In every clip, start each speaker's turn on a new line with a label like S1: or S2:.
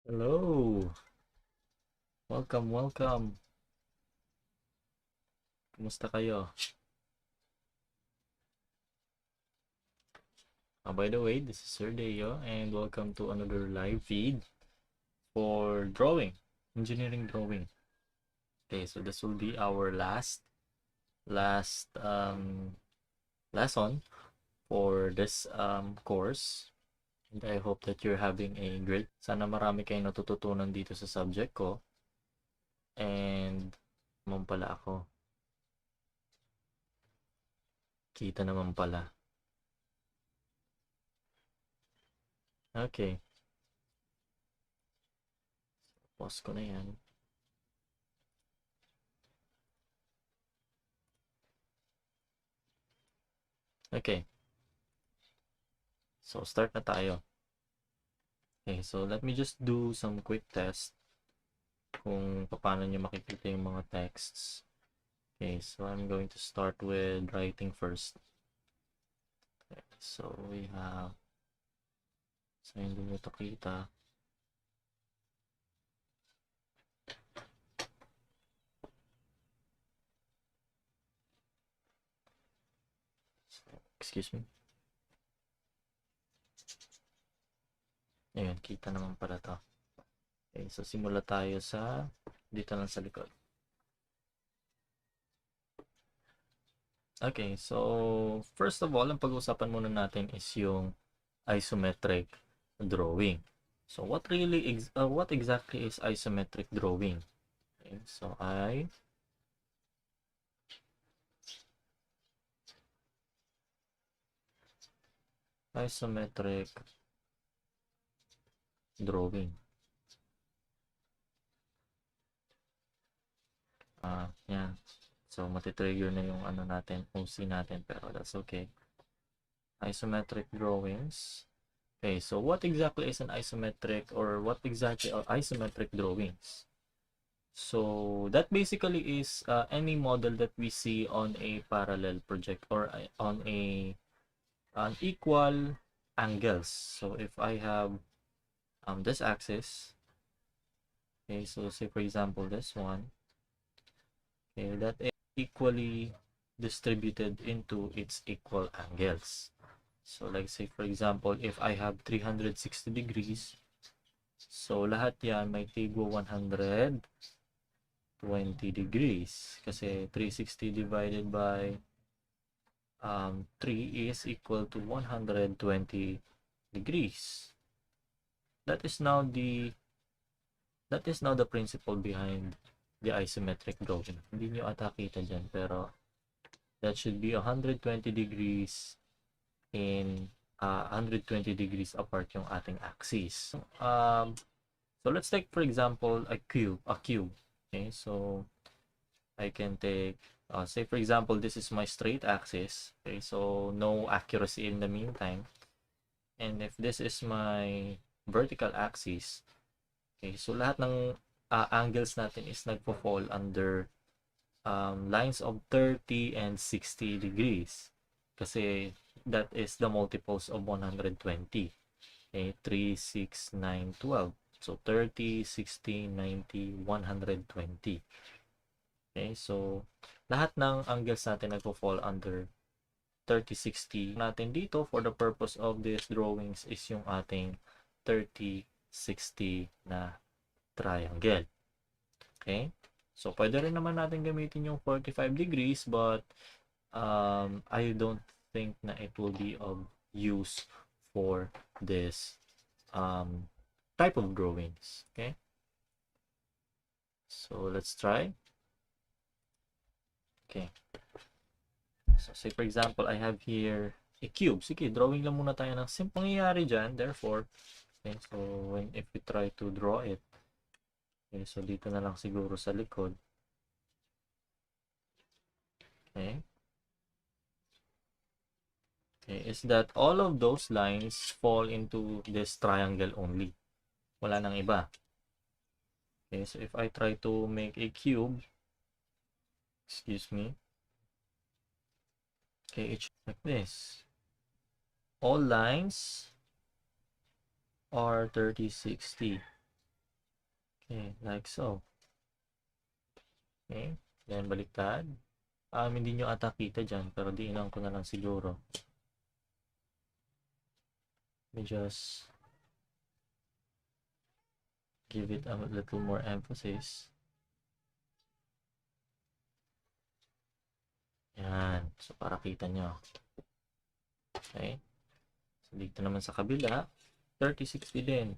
S1: Hello! Welcome, welcome! Kumusta kayo? By the way, this is Sir Deo and welcome to another live feed for drawing, engineering drawing. Okay, so this will be our last lesson for this course. And I hope that you're having a great. Sana marami kayong natututunan dito sa subject ko. And naman pala ako. Kita naman pala. Okay. Pause ko na yan. Okay. So, start na tayo. Okay, so let me just do some quick test kung paano nyo makikita yung mga texts. Okay, so I'm going to start with writing first. Okay, so we have, so hindi nyo ito kita. So, excuse me. Ayun, kita naman pala to. Okay, so simula tayo sa, dito lang sa likod. Okay, so first of all, ang pag-uusapan muna natin is yung isometric drawing. So what exactly is isometric drawing? Okay, so isometric drawing. Yan. So, matitrigger na yung ano natin, OC natin, pero that's okay. Isometric drawings. Okay, so what exactly is an isometric, or what exactly are isometric drawings? So, that basically is any model that we see on a parallel project or on an equal angles. So, if I have this axis, okay, so say for example this one, okay, that is equally distributed into its equal angles. So like say for example, if I have 360 degrees, so lahat yan may tigwo 120 degrees. Kasi 360 divided by 3 is equal to 120 degrees. That is now the principle behind the isometric drawing. Hindi nyo ata kita dyan, pero that should be 120 degrees in 120 degrees apart yung ating axis. So let's take for example a cube. Okay, so I can take say for example this is my straight axis. Okay, so no accuracy in the meantime. And if this is my vertical axis, okay, so lahat ng angles natin is nagpo-fall under lines of 30 and 60 degrees. Kasi that is the multiples of 120. Okay, 3, 6, 9, 12. So 30, 60, 90, 120. Okay, so lahat ng angles natin nagpo-fall under 30, 60. Natin dito for the purpose of this drawings is yung ating 30, 60 na triangle. Okay? So, pwede rin naman natin gamitin yung 45 degrees but I don't think na it will be of use for this type of drawings. Okay? So, let's try. Okay. So, say for example, I have here a cube. Sige, drawing lang muna tayo ng simple pangyayari dyan. Therefore, okay, so if we try to draw it, okay, so dito na lang siguro sa likod. Okay. Okay, is that all of those lines fall into this triangle only. Wala nang iba. Okay, so if I try to make a cube, excuse me, okay, it's like this. All lines are 30, 60. Okay, like so. Okay, then baliktad. Hindi nyo ata kita dyan, pero diinan ko na lang siguro. Let me just give it a little more emphasis. Yan. So, para kita nyo. Okay. So, dito naman sa kabila, 30-60 din.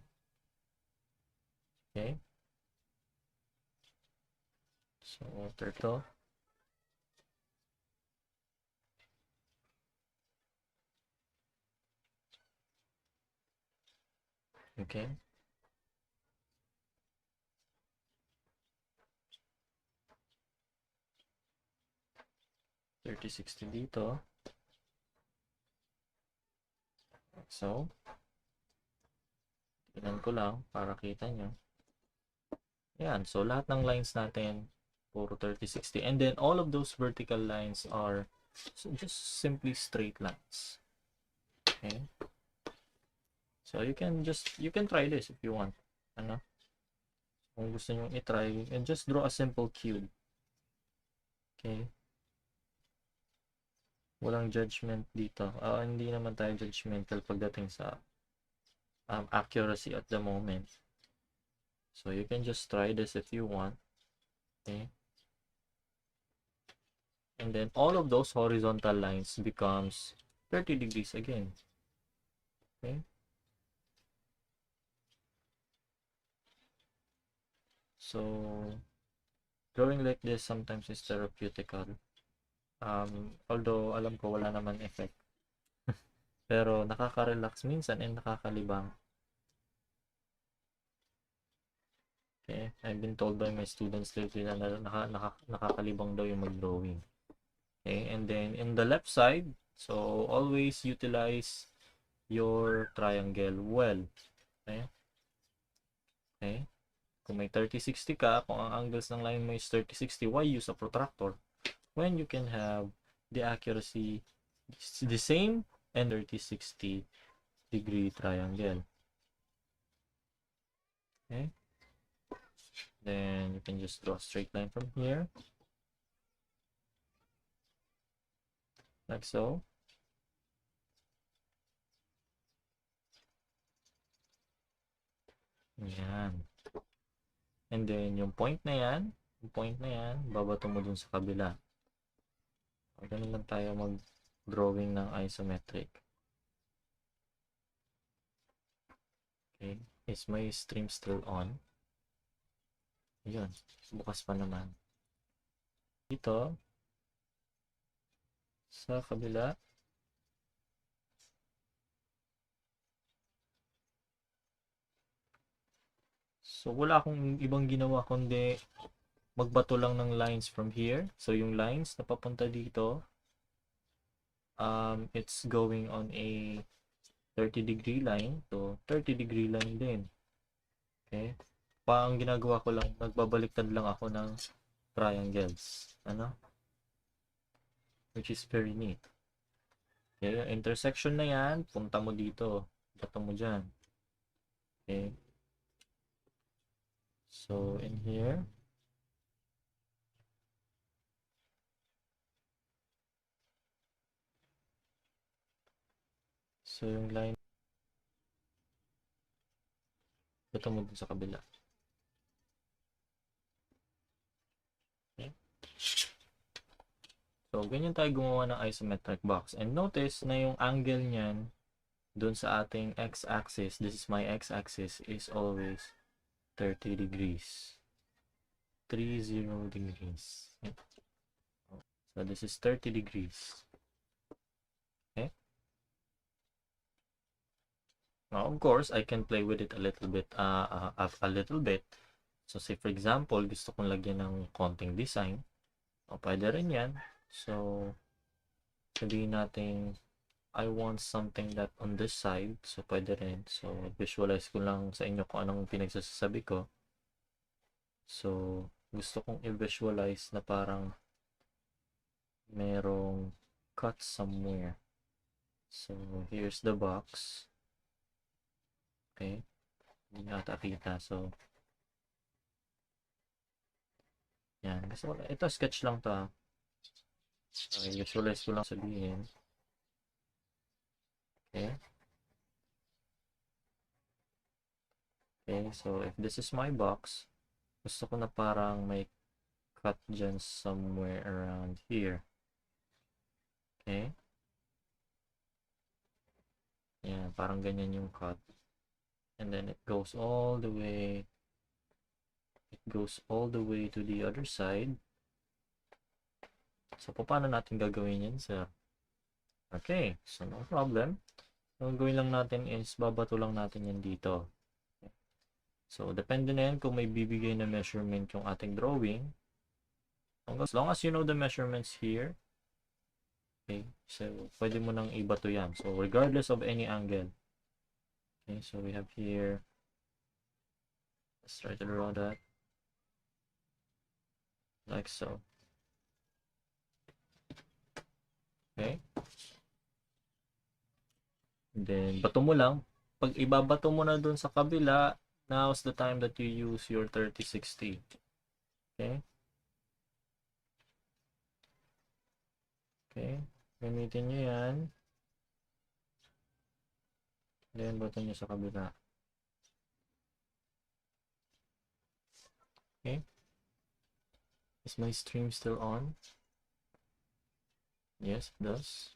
S1: Okay. So, turtle. Okay. $30-60 dito. So, tingnan ko lang para kita nyo. Yan. So, lahat ng lines natin, puro 30-60. And then, all of those vertical lines are just simply straight lines. Okay. So, you can try this if you want. Ano? Kung gusto nyo i-try, and just draw a simple cube. Okay. Walang judgment dito. Hindi naman tayo judgmental pagdating sa accuracy at the moment. So you can just try this if you want. Okay. And then all of those horizontal lines becomes 30 degrees again. Okay. So drawing like this sometimes is therapeutical. Although alam ko wala naman effect. Pero nakaka-relax minsan and nakakalibang. Okay, I've been told by my students lately na nakakalibang daw yung mag-drawing. Okay, and then in the left side, so always utilize your triangle well. Okay? Okay? Kung may 30-60 ka, kung ang angles ng line mo is 30-60, why use a protractor? When you can have the accuracy the same and 30-60 degree triangle. Okay? Then you can just draw a straight line from here. Like so. Yan. And then, yung point na yan, babato mo dun sa kabila. Ganun lang tayo mag-drawing ng isometric. Okay. Is my stream still on? Ayun. Bukas pa naman. Dito, sa kabila, so wala akong ibang ginawa kundi magbato lang ng lines from here. So yung lines na papunta dito, it's going on a 30-degree line. So 30-degree line din. Okay? Ang ginagawa ko lang, nagbabaliktad lang ako ng triangles. Ano? Which is very neat. Okay, intersection na yan, punta mo dito. Bato mo dyan. Okay. So, in here, so yung line, bato mo dun sa kabila. Okay. So, ganyan tayo gumawa ng isometric box. And notice na yung angle niyan dun sa ating x-axis, this is my x-axis, is always 30 degrees. 30 degrees. Okay. So, this is 30 degrees. Okay. Now, of course, I can play with it a little bit. So, say for example, gusto kong lagyan ng konting design. O, pwede rin yan. So, sabihin natin, I want something that on this side. So, pwede rin. So, visualize ko lang sa inyo kung anong pinagsasabi ko. So, gusto kong i-visualize na parang merong cut somewhere. So, here's the box. Okay. Hindi nyo ata kita. So, Yan. Gusto ko, ito sketch lang to. Okay, visualize ko lang sabihin. Okay. Okay, so if this is my box, gusto ko na parang may cut dyan somewhere around here. Okay. Yan, parang ganyan yung cut. And then it goes all the way. It goes all the way to the other side. So, paano natin gagawin yan, sir? Okay, so no problem. Ang gawin lang natin is babato lang natin yan dito. So, depende na yan kung may bibigay na measurement yung ating drawing. As long as you know the measurements here, okay, so pwede mo nang ibato yan. So, regardless of any angle. Okay, so we have here, let's try to draw that. Like so. Okay. And then, bato mo lang. Pag ibabato mo na dun sa kabila, now's the time that you use your 3060. Okay. Okay. Gamitin nyo yan. Then, bato nyo sa kabila. Okay. Is my stream still on? Yes, it does.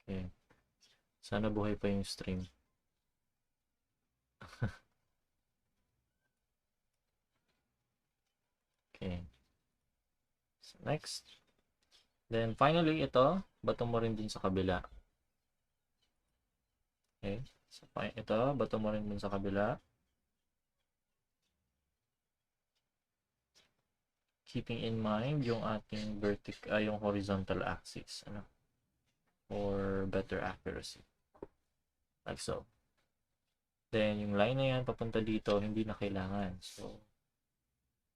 S1: Okay. Sana buhay pa yung stream. Okay. So, next. Then, finally, ito, bato mo rin din sa kabila. Okay. So, ito, bato mo rin din sa kabila. Keeping in mind yung ating yung horizontal axis, ano, for better accuracy. Like so. Then, yung line na yan, papunta dito, hindi na kailangan. So,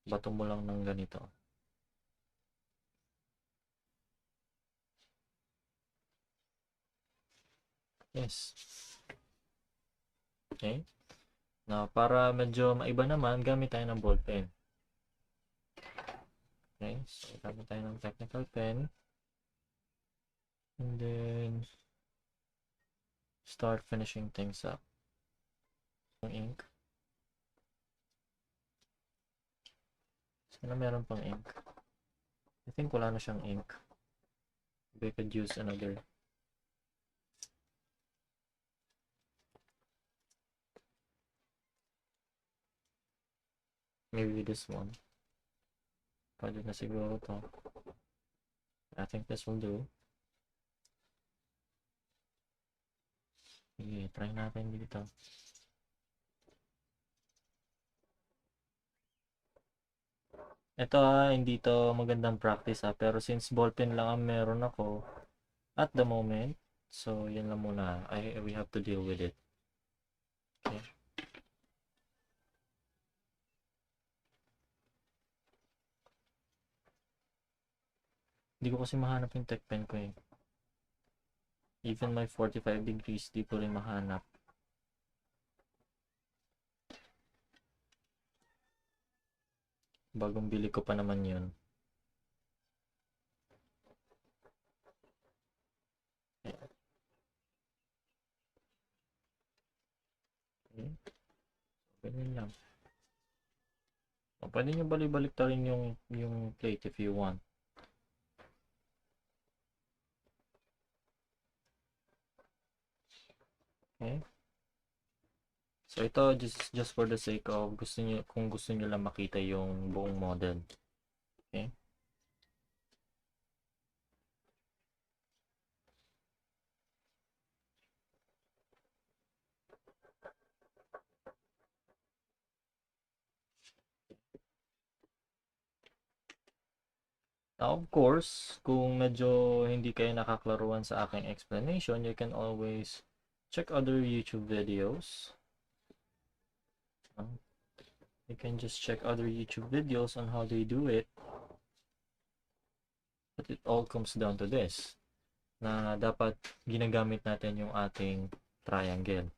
S1: bato mo lang ng ganito. Yes. Okay. Now, para medyo maiba naman, gamit tayo ng ballpen. Okay. So, gamit tayo ng technical pen. And then, start finishing things up. Yung ink. Sana meron pang ink. I think wala na siyang ink. We could use another. Maybe this one. Pwede na siguro to. I think this will do. Sige, try natin dito. Ito hindi to magandang practice pero since ballpen lang ang meron ako at the moment, so yan lang muna. We have to deal with it. Okay. Hindi ko kasi mahanap yung tech pen ko eh. Even my 45 degrees, di ko rin mahanap. Bagong bili ko pa naman yun. Okay. Ganyan lang. Pwede nyo balik ta rin yung plate if you want. Okay. So ito just for the sake of kung gusto niyo lang makita yung buong model. Okay? Now, of course, kung medyo hindi kayo nakaklaruan sa aking explanation, you can always check other YouTube videos. You can just check other YouTube videos on how they do it. But it all comes down to this, na dapat ginagamit natin yung ating triangle.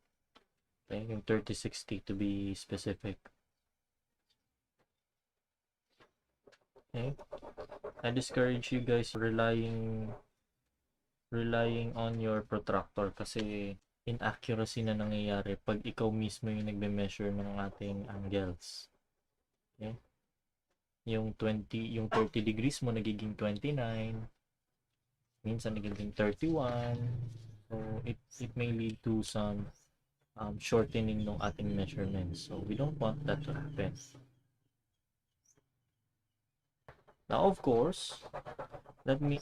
S1: Okay, yung 30-60 to be specific. Okay? I discourage you guys relying on your protractor kasi inaccuracy na nangyayari pag ikaw mismo yung nagme-measure ng ating angles. Okay? Yung 30 degrees mo nagiging 29, minsan nagiging 31. So it may lead to some shortening ng ating measurements. So we don't want that to happen. Now of course,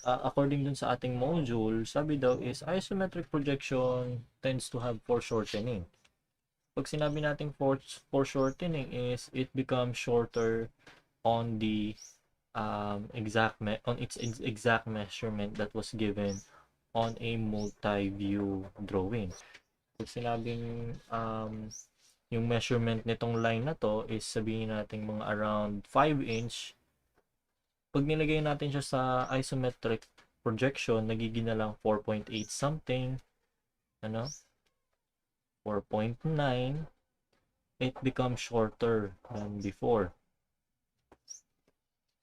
S1: according dun sa ating module, sabi daw is isometric projection tends to have foreshortening. Pag sinabi natin foreshortening is it becomes shorter on the on its exact measurement that was given on a multi-view drawing. Pag sinabing yung measurement nitong line na to is sabihin natin mga around 5 inch, pag nilagay natin siya sa isometric projection, nagiging na lang 4.8 something, ano? 4.9, it becomes shorter than before.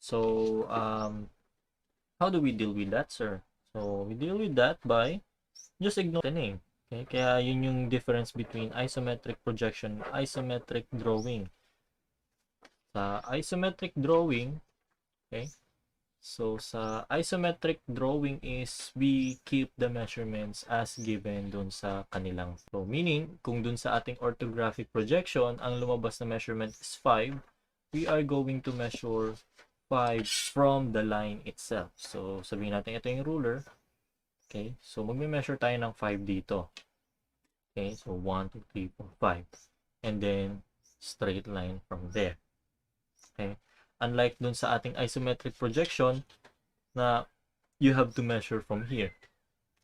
S1: So, how do we deal with that, sir? So, we deal with that by just ignore the name. Okay? Kaya yun yung difference between isometric projection and isometric drawing. Sa isometric drawing, okay? So, sa isometric drawing is we keep the measurements as given dun sa kanilang. So, meaning, kung dun sa ating orthographic projection, ang lumabas na measurement is 5, we are going to measure 5 from the line itself. So, sabihin natin ito yung ruler. Okay, so magme-measure tayo ng 5 dito. Okay, so 1, 2, 3, 4, 5. And then, straight line from there. Okay. Unlike dun sa ating isometric projection na you have to measure from here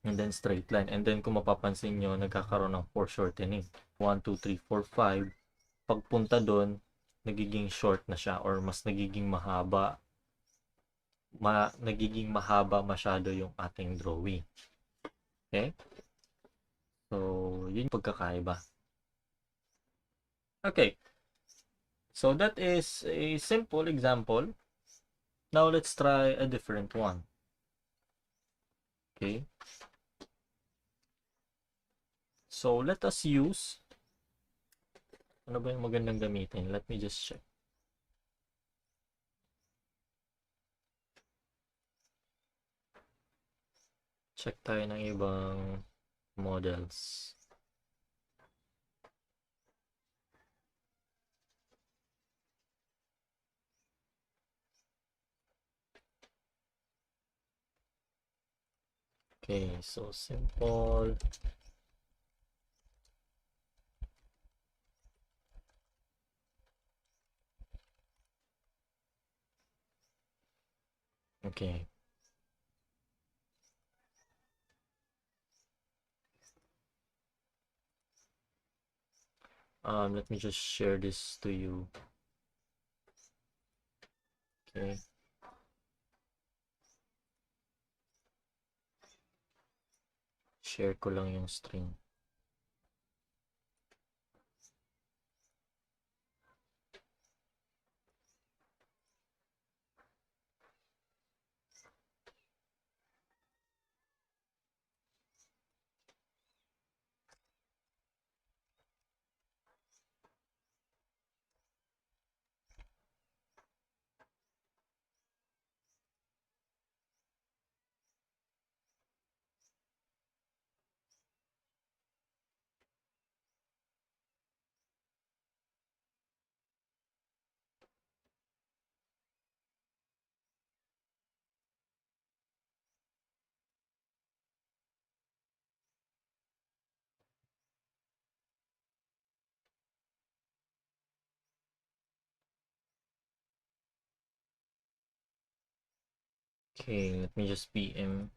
S1: and then straight line. And then kung mapapansin nyo, nagkakaroon ng foreshortening. 1, 2, 3, 4, 5. Pagpunta dun, nagiging short na siya or mas nagiging mahaba. Nagiging mahaba masyado yung ating drawing. Okay? So, yun yung pagkakaiba. Okay. So, that is a simple example. Now, let's try a different one. Okay. So, let us use, ano ba yung magandang gamitin? Let me just check. Check tayo ng ibang models. Okay, so simple. Okay. Let me just share this to you. Okay. Share ko lang yung string. Okay, let me just PM.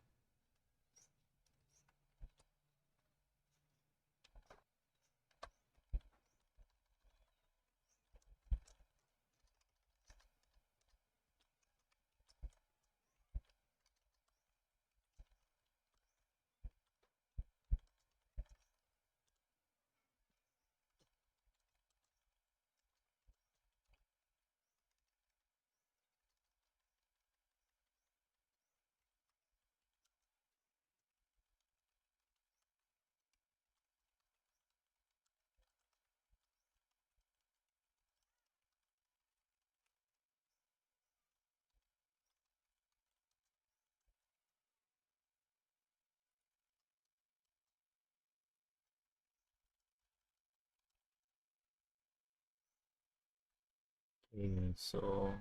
S1: Okay, so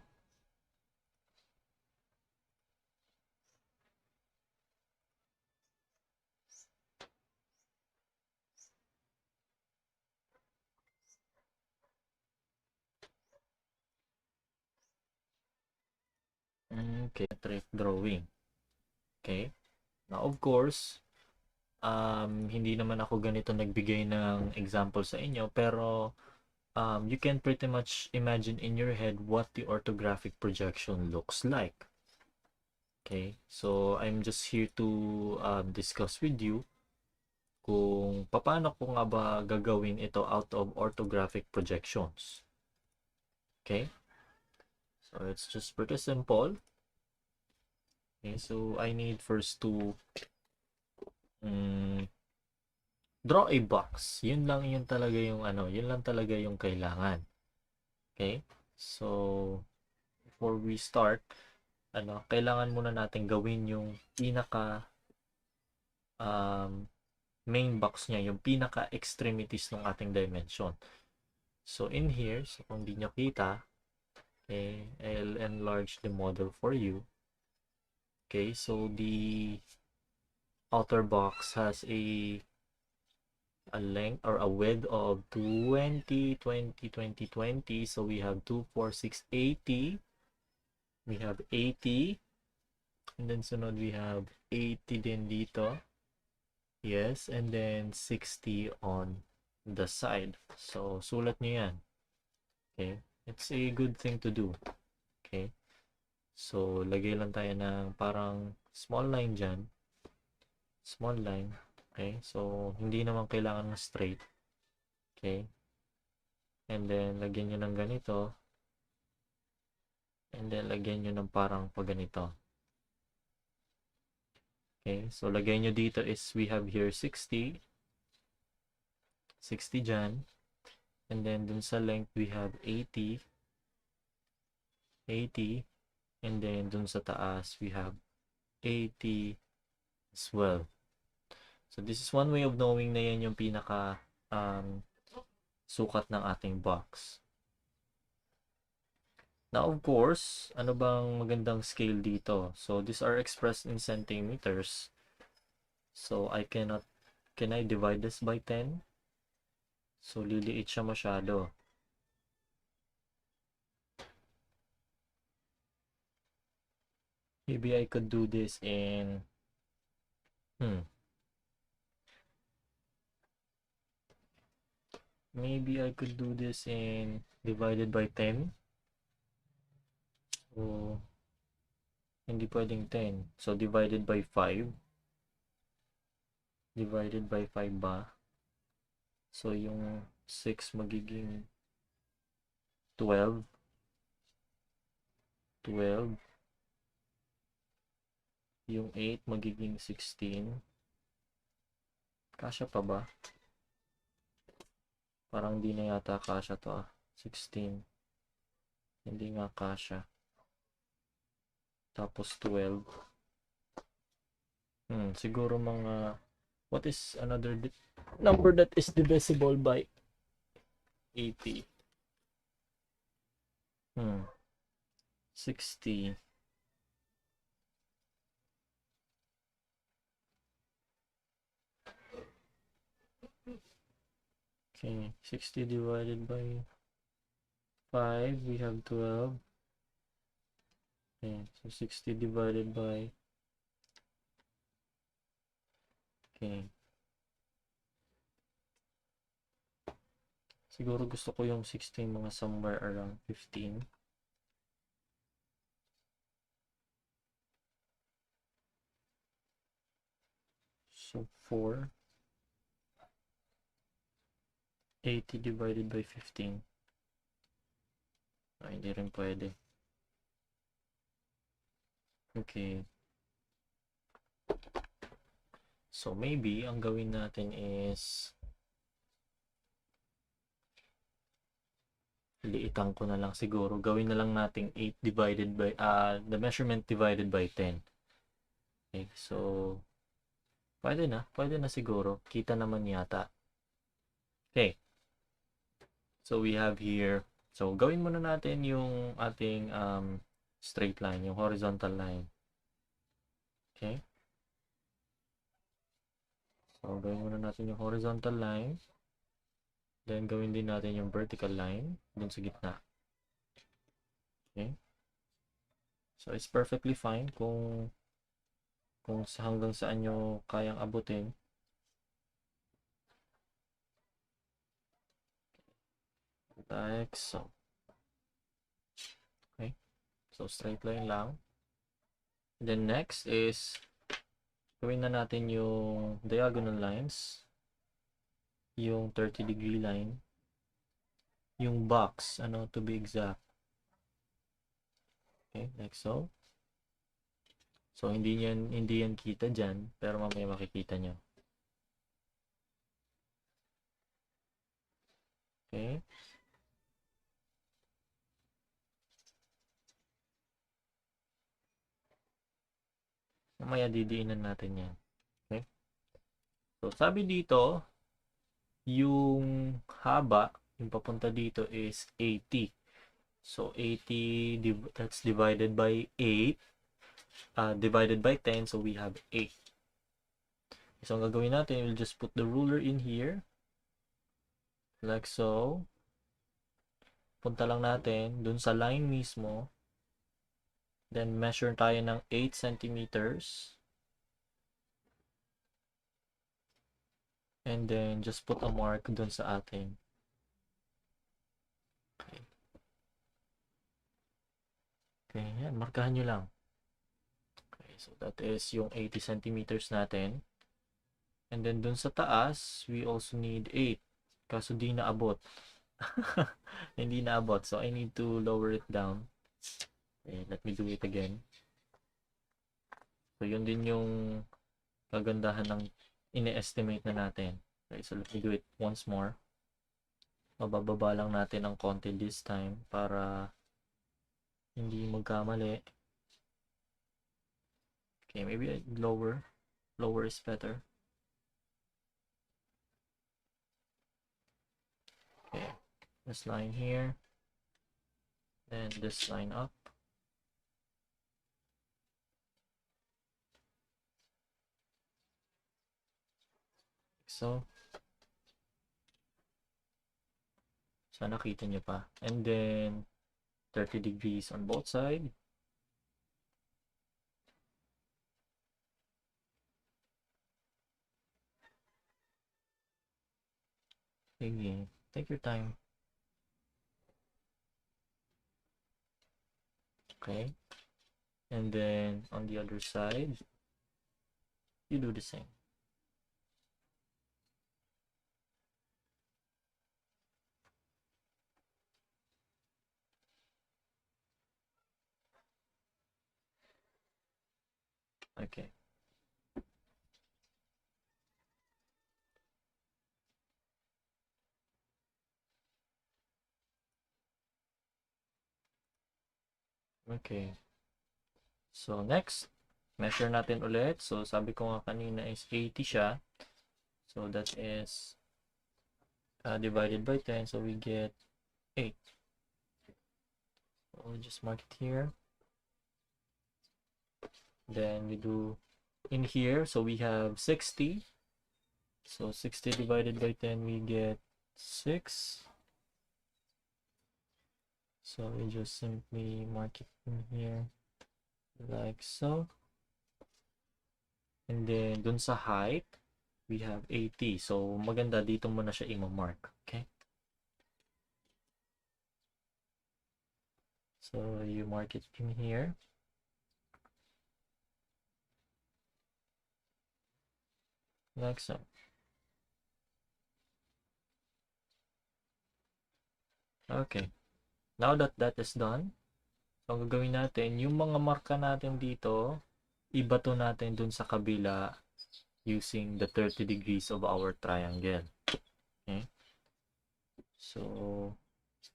S1: okay, trick drawing. Okay. Now, of course, hindi naman ako ganito nagbigay ng example sa inyo, pero you can pretty much imagine in your head what the orthographic projection looks like. Okay, so I'm just here to discuss with you kung paano ko nga ba gagawin ito out of orthographic projections. Okay, so it's just pretty simple. Okay, so I need first to draw a box. Yun talaga yung yun lang talaga yung kailangan. Okay? So before we start, kailangan muna natin gawin yung pinaka main box niya, yung pinaka extremities ng ating dimension. So in here, so kung di nyo kita, okay, I'll enlarge the model for you. Okay, so the outer box has a length or a width of 20, 20, 20, 20. So we have 2, 4, 6, 80. We have 80. And then sunod we have 80 din dito. Yes, and then 60 on the side. So sulat nyo yan. Okay, it's a good thing to do. Okay, so lagay lang tayo ng parang small line dyan. Small line. Okay, so hindi naman kailangan ng straight. Okay, and then lagyan nyo ng ganito. And then lagyan nyo ng parang pag ganito. Okay, so lagay nyo dito is we have here 60. 60 dyan. And then dun sa length we have 80. 80. And then dun sa taas we have 80 as well. So this is one way of knowing na yan yung pinaka sukat ng ating box. Now of course, ano bang magandang scale dito? So these are expressed in centimeters. So can I divide this by 10? So liliit siya masyado. Maybe I could do this in maybe I could do this in divided by 10. So hindi pwedeng 10. So divided by 5. Divided by 5 ba? So yung 6 magiging 12. 12. Yung 8 magiging 16. Kasya pa ba? Parang di na yata kasya to 16. Hindi nga kasya. Tapos 12. Siguro mga what is another number that is divisible by 80? 60. Okay, 60 divided by 5, we have 12. Okay, so 60 divided by, okay. Siguro gusto ko yung 16 mga somewhere around 15. So 4. 80 divided by 15. Ay, hindi rin pwede. Okay. So maybe ang gawin natin is liitan ko na lang siguro. Gawin na lang natin 8 divided by the measurement divided by 10. Okay, so pwede na siguro. Kita naman yata. Okay. So we have here So, gawin muna natin yung ating straight line, yung horizontal line. Okay? So, gawin muna natin yung horizontal line. Then, gawin din natin yung vertical line dun sa gitna. Okay? So, it's perfectly fine kung hanggang saan nyo kayang abutin. Like so. Okay? So, straight line lang. Then, next is gawin na natin yung diagonal lines. Yung 30-degree line. Yung box, to be exact. Okay, like so. So, hindi yan kita dyan, pero mamaya makikita nyo. Okay. Mamaya didiinan natin yan. Okay. So, sabi dito, yung haba, yung papunta dito is 80. So, 80, that's divided by 8. Divided by 10, so we have 8. So, ang gagawin natin, we'll just put the ruler in here. Like so. Punta lang natin dun sa line mismo. Then, measure tayo ng 8 centimeters. And then, just put a mark dun sa ating. Okay. Okay, yan. Markahan nyo lang. Okay, so that is yung 80 centimeters natin. And then, dun sa taas, we also need 8. Kaso di naabot. Hindi naabot. So, I need to lower it down. Okay, let me do it again. So, yun din yung kagandahan ng ine-estimate na natin. Okay, so let me do it once more. Mabababa lang natin ang konti this time para hindi magkamali. Okay, maybe lower. Lower is better. Okay, this line here. Then this line up. So, sana nakita nyo pa. And then, 30 degrees on both sides. Okay, take your time. Okay. And then, on the other side, you do the same. Okay. Okay. So, next, measure natin ulit. So, sabi ko nga kanina is 80 siya. So, that is divided by 10. So, we get 8. So, we'll just mark it here. Then, we do in here. So, we have 60. So, 60 divided by 10, we get 6. So, we just simply mark it in here. Like so. And then, dun sa height, we have 80. So, maganda dito muna siya i-mark. Okay? So, you mark it in here. Like so. Okay. Now that that is done, so ang gagawin natin, yung mga marka natin dito, ibato natin dun sa kabila using the 30 degrees of our triangle. Okay? So,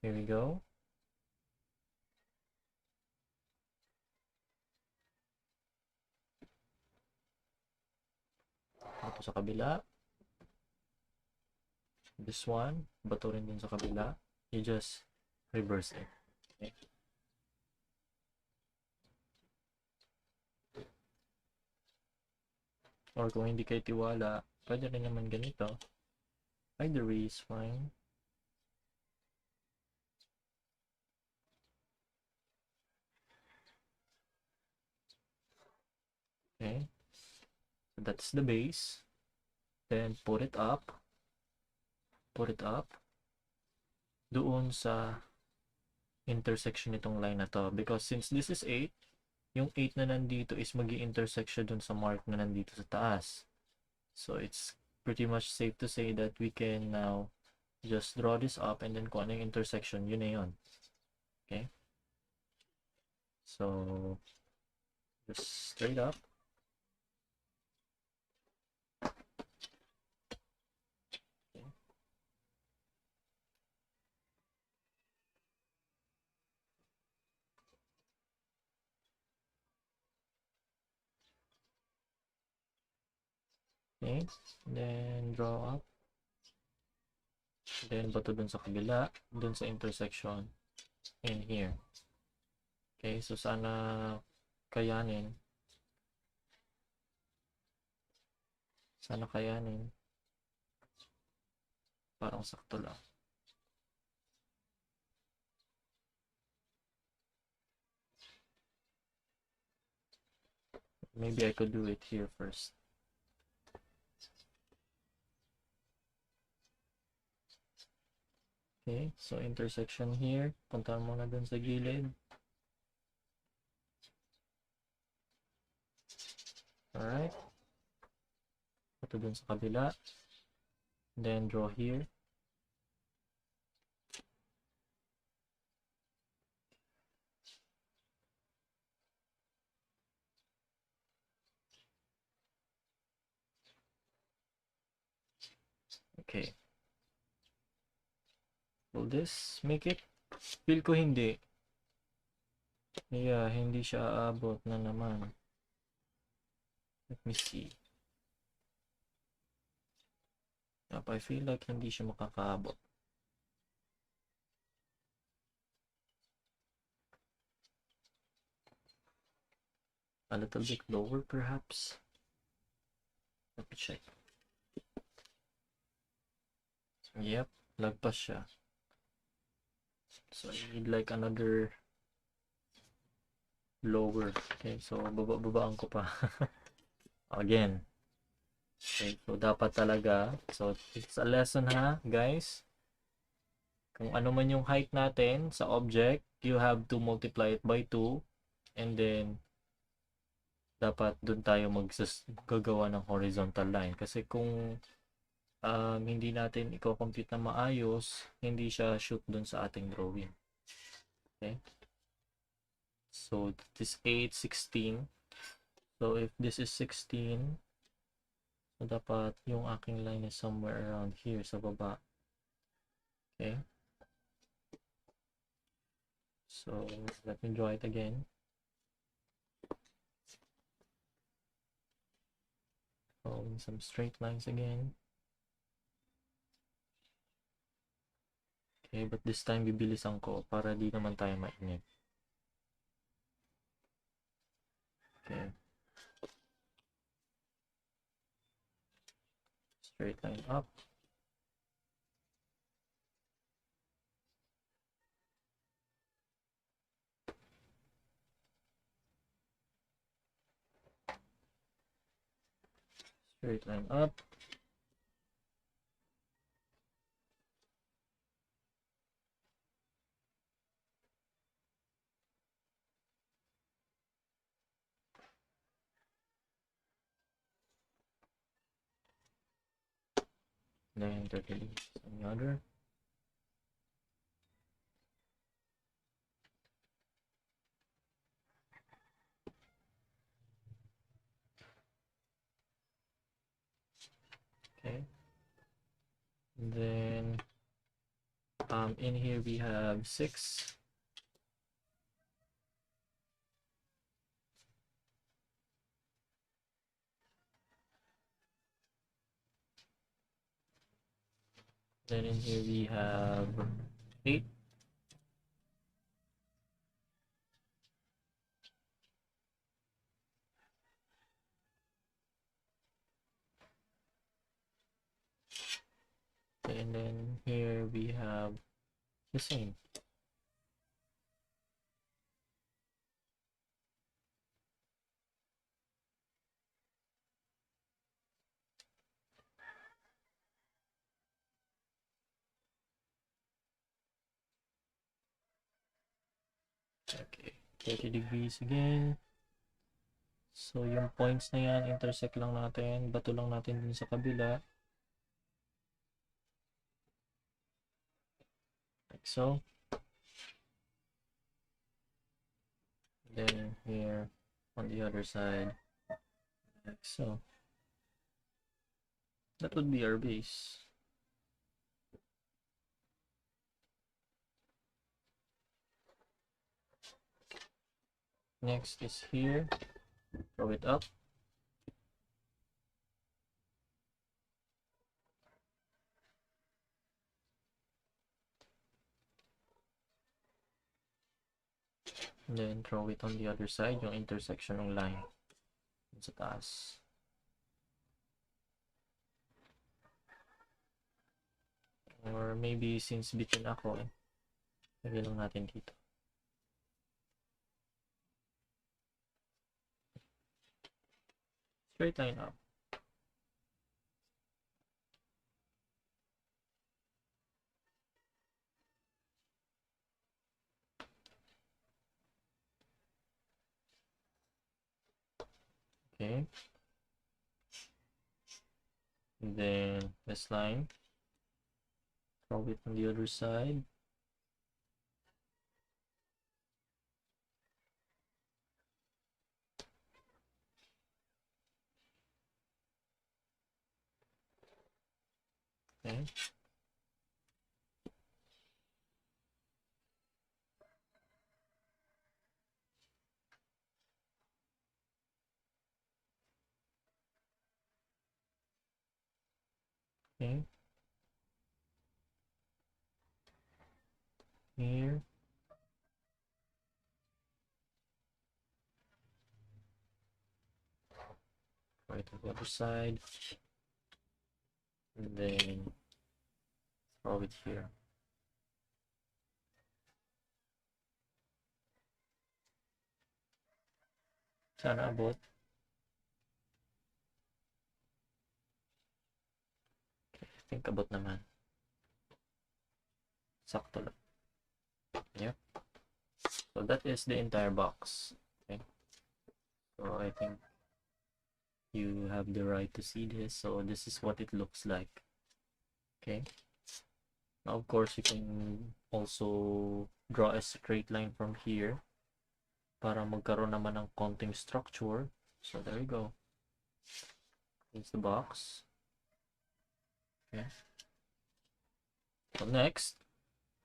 S1: here we go. Bato sa kabila. This one, bato rin dun sa kabila. You just reverse it. Okay. Or kung hindi kayo tiwala, pwede rin naman ganito. Either way is fine. Okay. So that's the base. Then put it up. Put it up. Doon sa intersection nitong line na to. Because since this is 8, yung 8 na nandito is magi-intersection dun sa mark na nandito sa taas. So it's pretty much safe to say that we can now just draw this up and then kung ano yung intersection, yun na yun. Okay? So, just straight up. Okay. Okay. Then, draw up. Then, bato dun sa kabila. Dun sa intersection. In here. Okay. So, sana kayanin. Parang sakto lang. Maybe I could do it here first. Okay, so intersection here. Punta mo na dun sa gilid. Alright. Ito dun sa kabila. Then draw here. Okay. Will this make it? Feel ko hindi. Yeah, hindi siya aabot na naman. Let me see. Yep, I feel like hindi siya makakaabot. A little bit lower perhaps. Let me check. Yep, lagpas siya. So I need like another lower. Okay, so babaan ko pa. Again. Okay, so dapat talaga. So it's a lesson ha, guys. Kung ano man yung height natin sa object, you have to multiply it by 2 and then dapat dun tayo gagawa ng horizontal line. Kasi kung hindi natin i-compute na maayos, hindi siya shoot dun sa ating drawing. Okay? So, this is 8, 16. So, if this is 16, so dapat yung aking line is somewhere around here sa baba. Okay? So, let me draw it again. Following some straight lines again. Okay, but this time bibilisan ko para di naman tayo mainip. Okay. Straight line up. Straight line up. Then 30 degrees on the other. Okay. And then in here we have 6. Then in here we have 8. Okay, and then here we have the same. Okay, 30 degrees again. So, yung points na yan, intersect lang natin. Bato lang natin dun sa kabila. Like so. Then here on the other side, like so. That would be our base. Next is here. Throw it up. And then throw it on the other side, yung intersection ng line sa taas. Or maybe since bitin ako, lagyan lang natin dito. Straight line up. Okay. And then this line. Throw it on the other side. Okay. Okay. Here. Right on the other side. And then throw it here. Sana abot. Okay, I think abot naman. Sakto lang. Yep. So that is the entire box. Okay. So I think you have the right to see this. So this is what it looks like. Okay. Now of course you can also draw a straight line from here para magkaroon naman ng konting structure. So there you go. Here's the box. Okay. So next,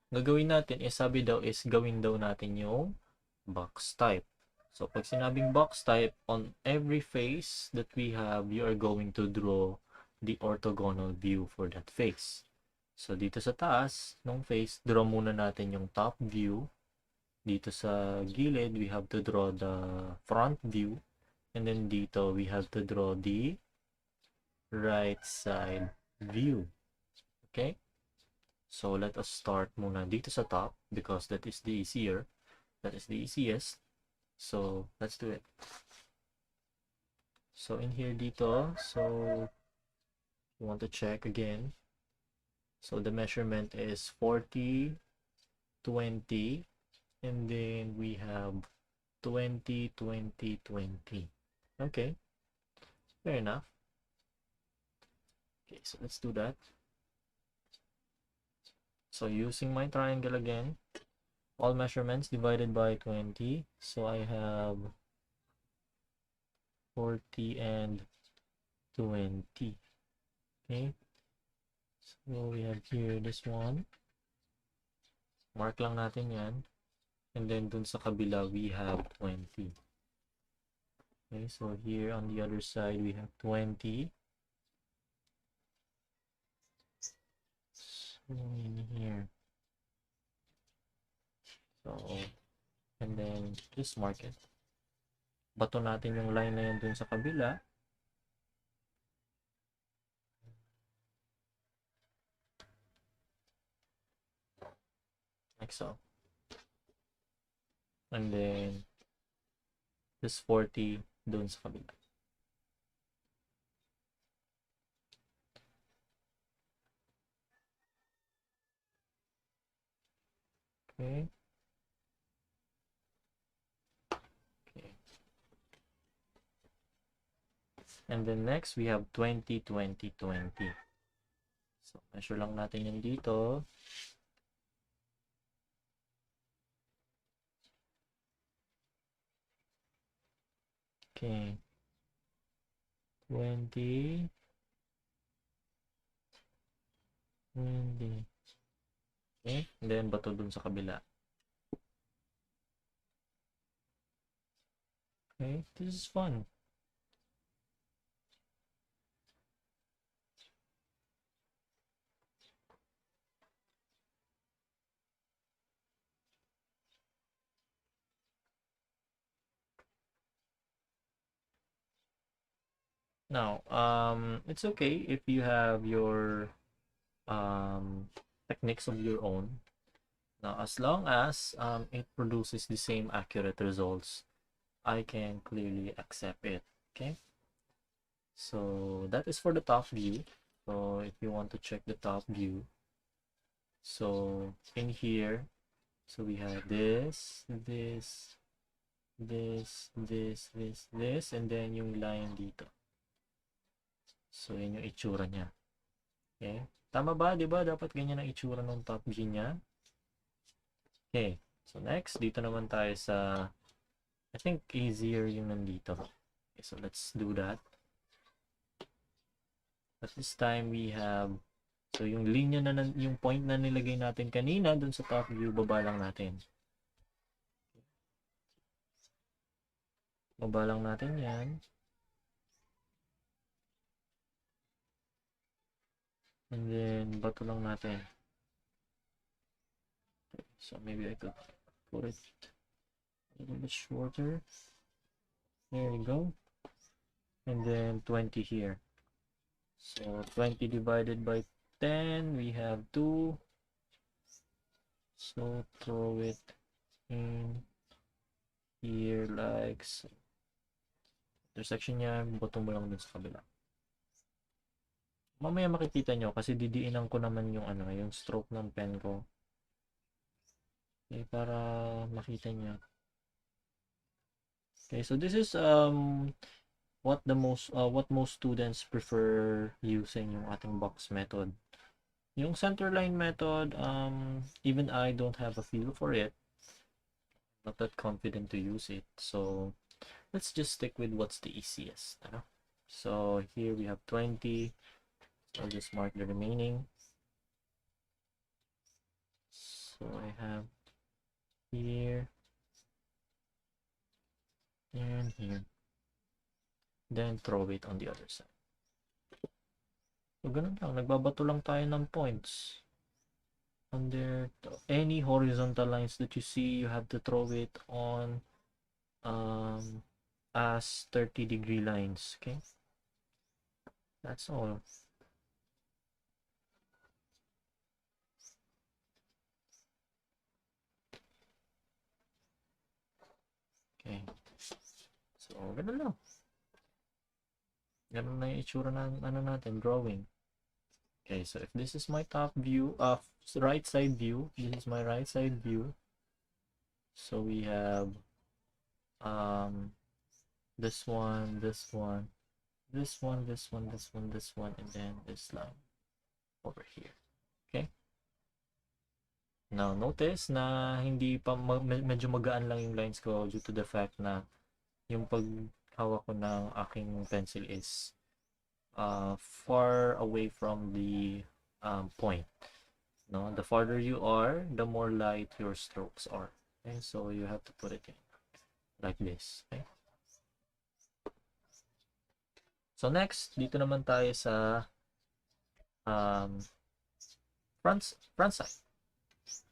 S1: gagawin natin is sabi daw is gawin daw natin yung box type. So pag sinabing box type, on every face that we have, you are going to draw the orthogonal view for that face. So dito sa taas ng face, draw muna natin yung top view. Dito sa gilid, we have to draw the front view. And then dito, we have to draw the right side view. Okay? So let us start muna dito sa top because that is the easier. That is the easiest. So let's do it. So in here dito, so you want to check again. So the measurement is 40, 20, and then we have 20, 20, 20. Okay, fair enough. Okay, so let's do that. So using my triangle again, all measurements divided by 20. So I have 40 and 20. Okay, so we have here this one. Mark lang natin yan. And then dun sa kabila, we have 20. Okay, so here on the other side, we have 20. So in here. So, and then just mark it. Bato natin yung line na yan dun sa kabila. like so. And then this 40 dun sa kabila. Okay. Okay. And then next, we have 20, 20, 20. So, measure lang natin yan dito. Okay. 20. 20. Okay. And then, bato dun sa kabila. Okay. This is fun. Now, it's okay if you have your techniques of your own. Now, as long as it produces the same accurate results, I can clearly accept it. Okay. So that is for the top view. So if you want to check the top view, so in here, so we have this, this, this, this, this, this, and then yung line dito. So yun yung itsura niya. Okay. Tama ba? Diba? Dapat ganyan ang itsura ng top view niya. Okay. So next, dito naman tayo sa, I think easier yung nandito. Okay, so let's do that. At this time, we have, so yung linya na, yung point na nilagay natin kanina dun sa top view, baba lang natin. Baba lang natin yan. And then, bato lang natin. Okay, so maybe I could put it a little bit shorter. There you go. And then 20 here. So 20 divided by 10, we have 2. So throw it in here like so. Intersection niya, bottom mo lang dun sa kabila. Mamaya makikita nyo kasi didiinan ko naman yung ano, yung stroke ng pen ko. Okay, para makita nyo. Okay, so this is what most students prefer using yung ating box method. Yung centerline method, even I don't have a feel for it. Not that confident to use it. So let's just stick with what's the easiest. So here we have 20. I'll just mark the remaining. So I have here and here. Then throw it on the other side. So ganun lang, nagbabato lang tayo ng points. Under any horizontal lines that you see, you have to throw it on as 30-degree lines. Okay, that's all. Okay, so ganun lang. Ganun na yung itsura ng ano natin, drawing. Okay, so if this is my top view, right side view, this is my right side view. So we have this one, this one, this one, this one, this one, this one, and then this line over here. Okay. Now notice na hindi pa medyo magaan lang yung lines ko due to the fact na yung paghawak ko ng aking pencil is far away from the point. No, the farther you are, the more light your strokes are. Okay, so you have to put it in like this. Okay. So next, dito naman tayo sa front side.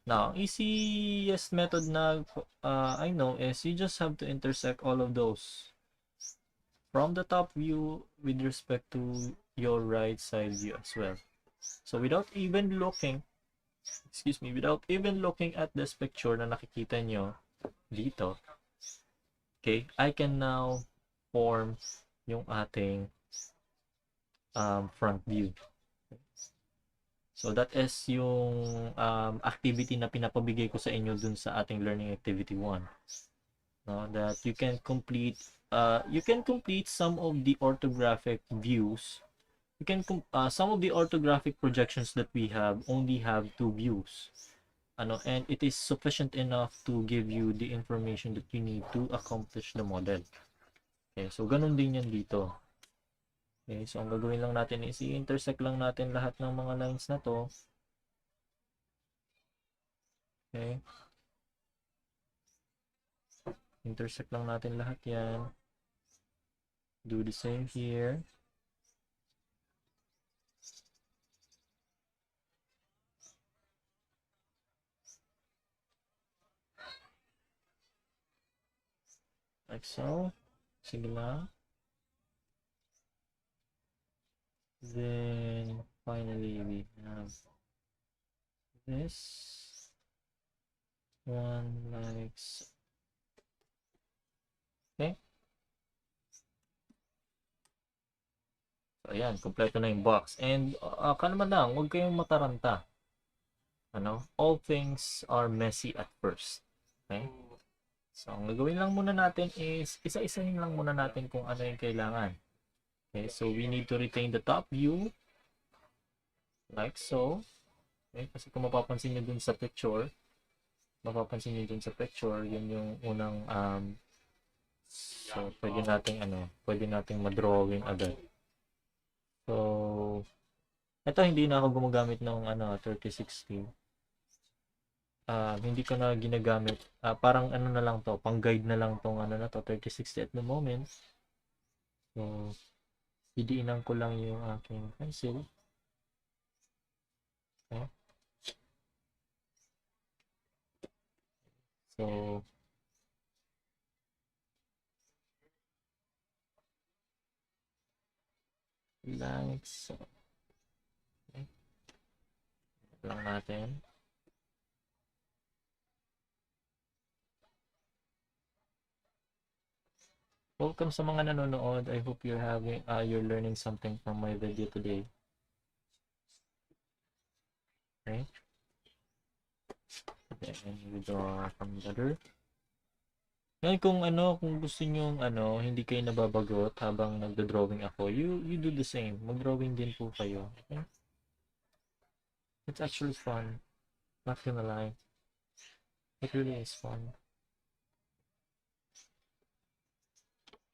S1: Now, easiest method na I know is you just have to intersect all of those from the top view with respect to your right side view as well. So without even looking, excuse me, without even looking at this picture na nakikita nyo dito, okay, I can now form yung ating front view. So that is yung activity na pinapabigay ko sa inyo dun sa ating learning activity 1. No, that you can complete some of the orthographic views. You can some of the orthographic projections that we have only have 2 views. And it is sufficient enough to give you the information that you need to accomplish the model. Okay, so ganun din yan dito. Okay, so ang gagawin lang natin is i-intersect lang natin lahat ng mga lines na to. Okay. Intersect lang natin lahat yan. Do the same here. Like so. Sige lang. Then, finally, we have this one like so. Okay? So, ayan. Kompleto na yung box. And, naman lang, huwag kayong mataranta. All things are messy at first. Okay? So, ang gagawin lang muna natin is, isa-isahin lang muna natin kung ano yung kailangan. Okay, so we need to retain the top view. Like so. Okay, kasi kung mapapansin nyo dun sa picture, yun yung unang, so, pwede nating madrawing agad. So, ito hindi na ako gumagamit ng 3060. Hindi ko na ginagamit. Parang na lang to, pang guide na lang tong na to, 3060 at the moment. So, didiinan ko lang yung aking pencil. Okay. So, like so. Okay. Ito lang natin. Welcome sa mga nanonood. I hope you're learning something from my video today. Okay. Then we draw from the other. Ngayon kung gusto niyo hindi kayo nababagot habang nagdo-drawing ako, you do the same. Mag-drawing din po kayo. Okay? It's actually fun. Not gonna lie. It really is fun.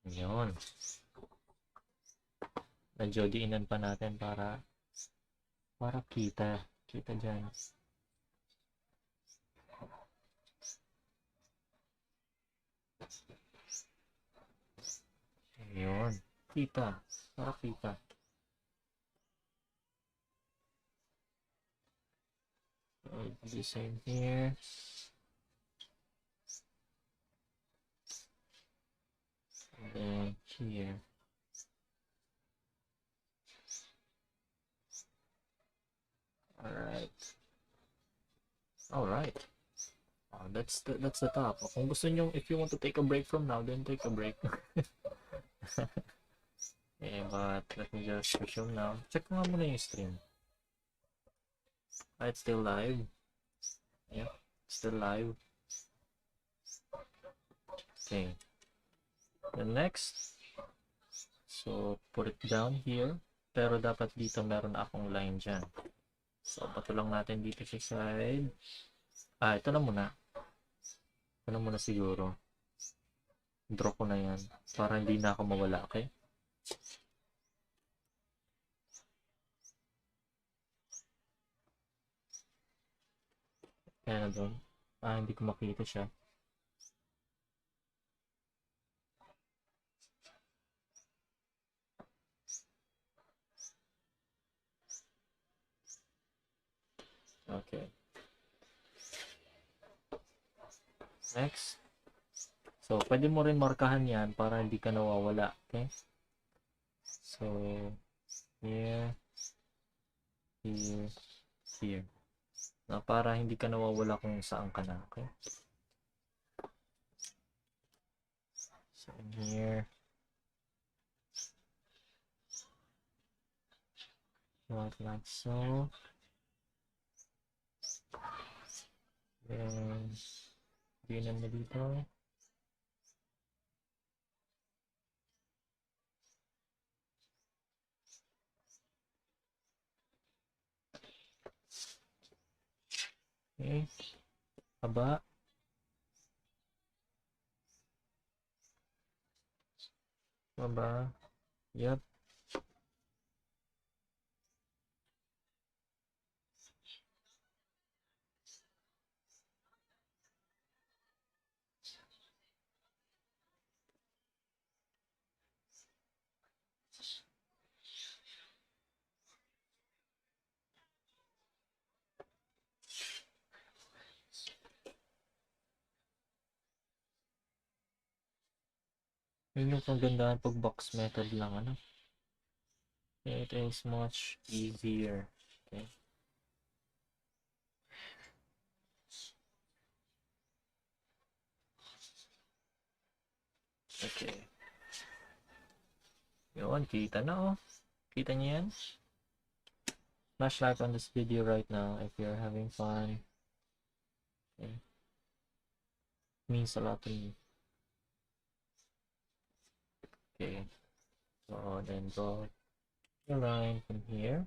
S1: Yun. Medyo diinan pa natin para kita dyan. Yun. Para kita. So, the same here. And then here. Alright. That's the top. Kung gusto nyo, if you want to take a break from now, then take a break. Okay, but let me just resume now. Check nga muna yung stream. It's still live. Yeah, still live. Okay. The next. So, put it down here. Pero dapat dito meron na akong line dyan. So, pato lang natin dito sa side. Ito na muna. Ito na muna siguro. Draw ko na yan. Para hindi na ako mawala, okay? Kaya na doon. Hindi ko makita siya. Okay. Next. So, pwede mo rin markahan yan para hindi ka nawawala. Okay? So, here, here, here. na para hindi ka nawawala kung saan ka na. Okay? So, in here, like so. Then, ginan mo dito. Okay. Haba. Haba. Yep. Yun yung kagandahan pag box method lang, ano? It is much easier. Okay. Okay. Yun, kita na oh. Kita niyo yan? Smash like on this video right now if you're having fun. Okay. Means a lot to me. Okay. So then draw the line from here.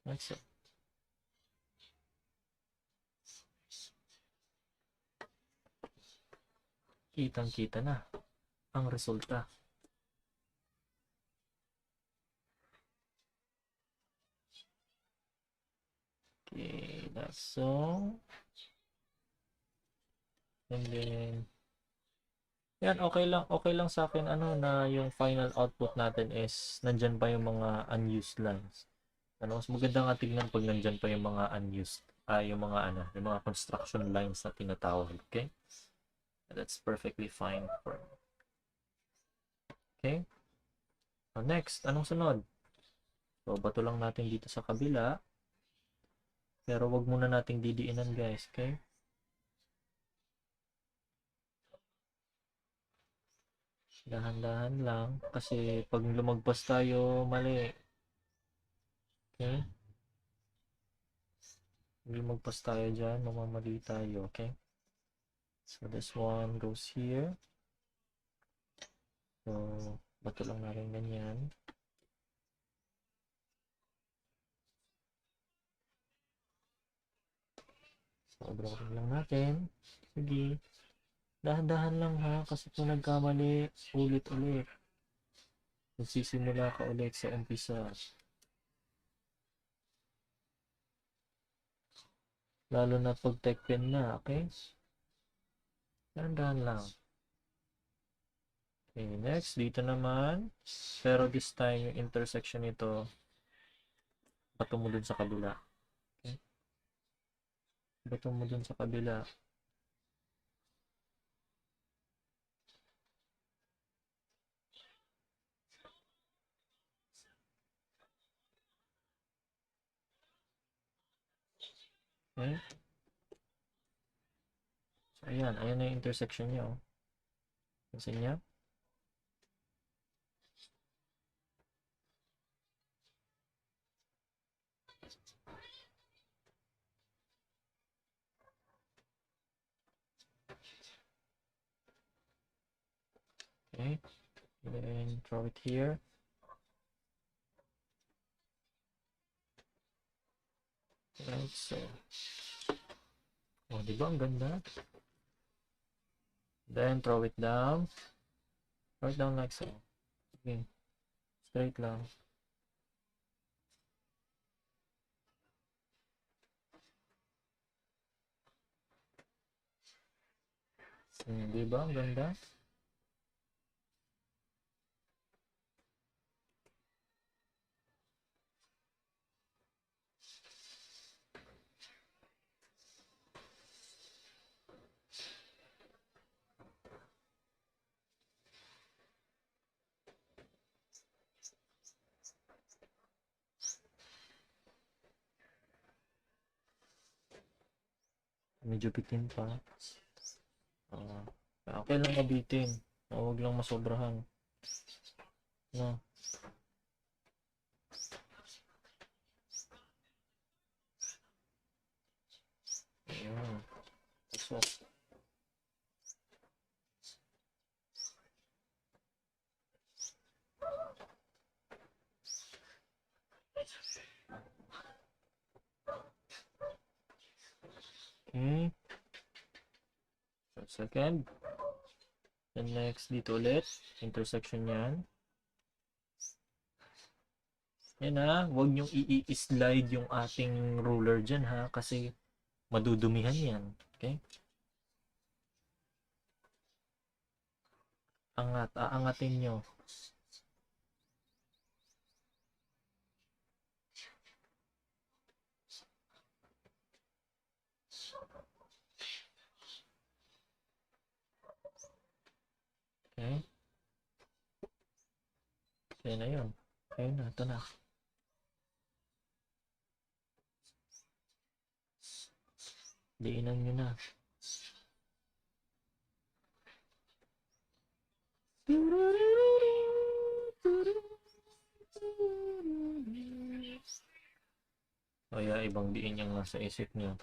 S1: Like so. Kitang-kita na ang resulta. Okay, that's so. And then yan, okay lang sa akin ano na yung final output natin is nandyan pa yung mga unused lines. Ano, mas maganda nga tignan pag nandyan pa yung mga unused, yung mga ano, yung mga construction lines na tinatawag, okay? That's perfectly fine for me. Okay? So next, anong sunod? So, bato lang natin dito sa kabila. Pero wag muna nating didiinan, guys, okay? Dahan-dahan lang kasi pag lumagpas tayo mali. Okay? Lumagpas tayo dyan, mamamali tayo, okay? So this one goes here. So, bato lang natin ganyan. So, drawing lang natin. Sige. Dahan-dahan lang ha, kasi kung nagkamali, ulit-ulit. Magsisimula ka ulit sa umpisa. Lalo na pag tech pen na, okay? Dahan-dahan lang. Okay, next, dito naman. Pero this time, yung intersection nito, bato mo dun sa kabila. Okay? Bato mo dun sa kabila. Okay? So, ayan. Ayan na yung intersection niya, oh. Pansin niya? Okay? Then, throw it here. Right, so. Oh, diba? Ang ganda. Then, throw it down. Throw it down like so. Okay. Straight lang. Diba? Ang ganda. Medyo bitin pa. Okay lang mabitin. Huwag lang masobrahan. No. Ayan. So, okay. So, second. Then next, dito ulit. Intersection yan. Yan ha. Huwag niyong i-slide yung ating ruler dyan ha. Kasi madudumihan yan. Okay? Angat. Aangatin nyo. Okay? Yan na yun. Ayun na. Ito na. Diinan nyo na. O ibang diin yung nasa isip nyo.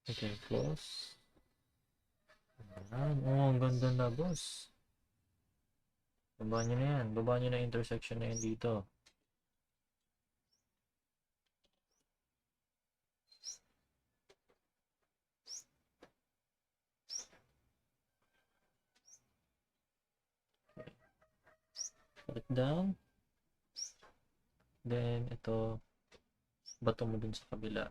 S1: Okay, close. Ayan. Oh, ang ganda na, boss. Baba nyo na yan. Baba nyo na intersection na yan dito. Put it down. Then, ito, bato mo dun sa kabila.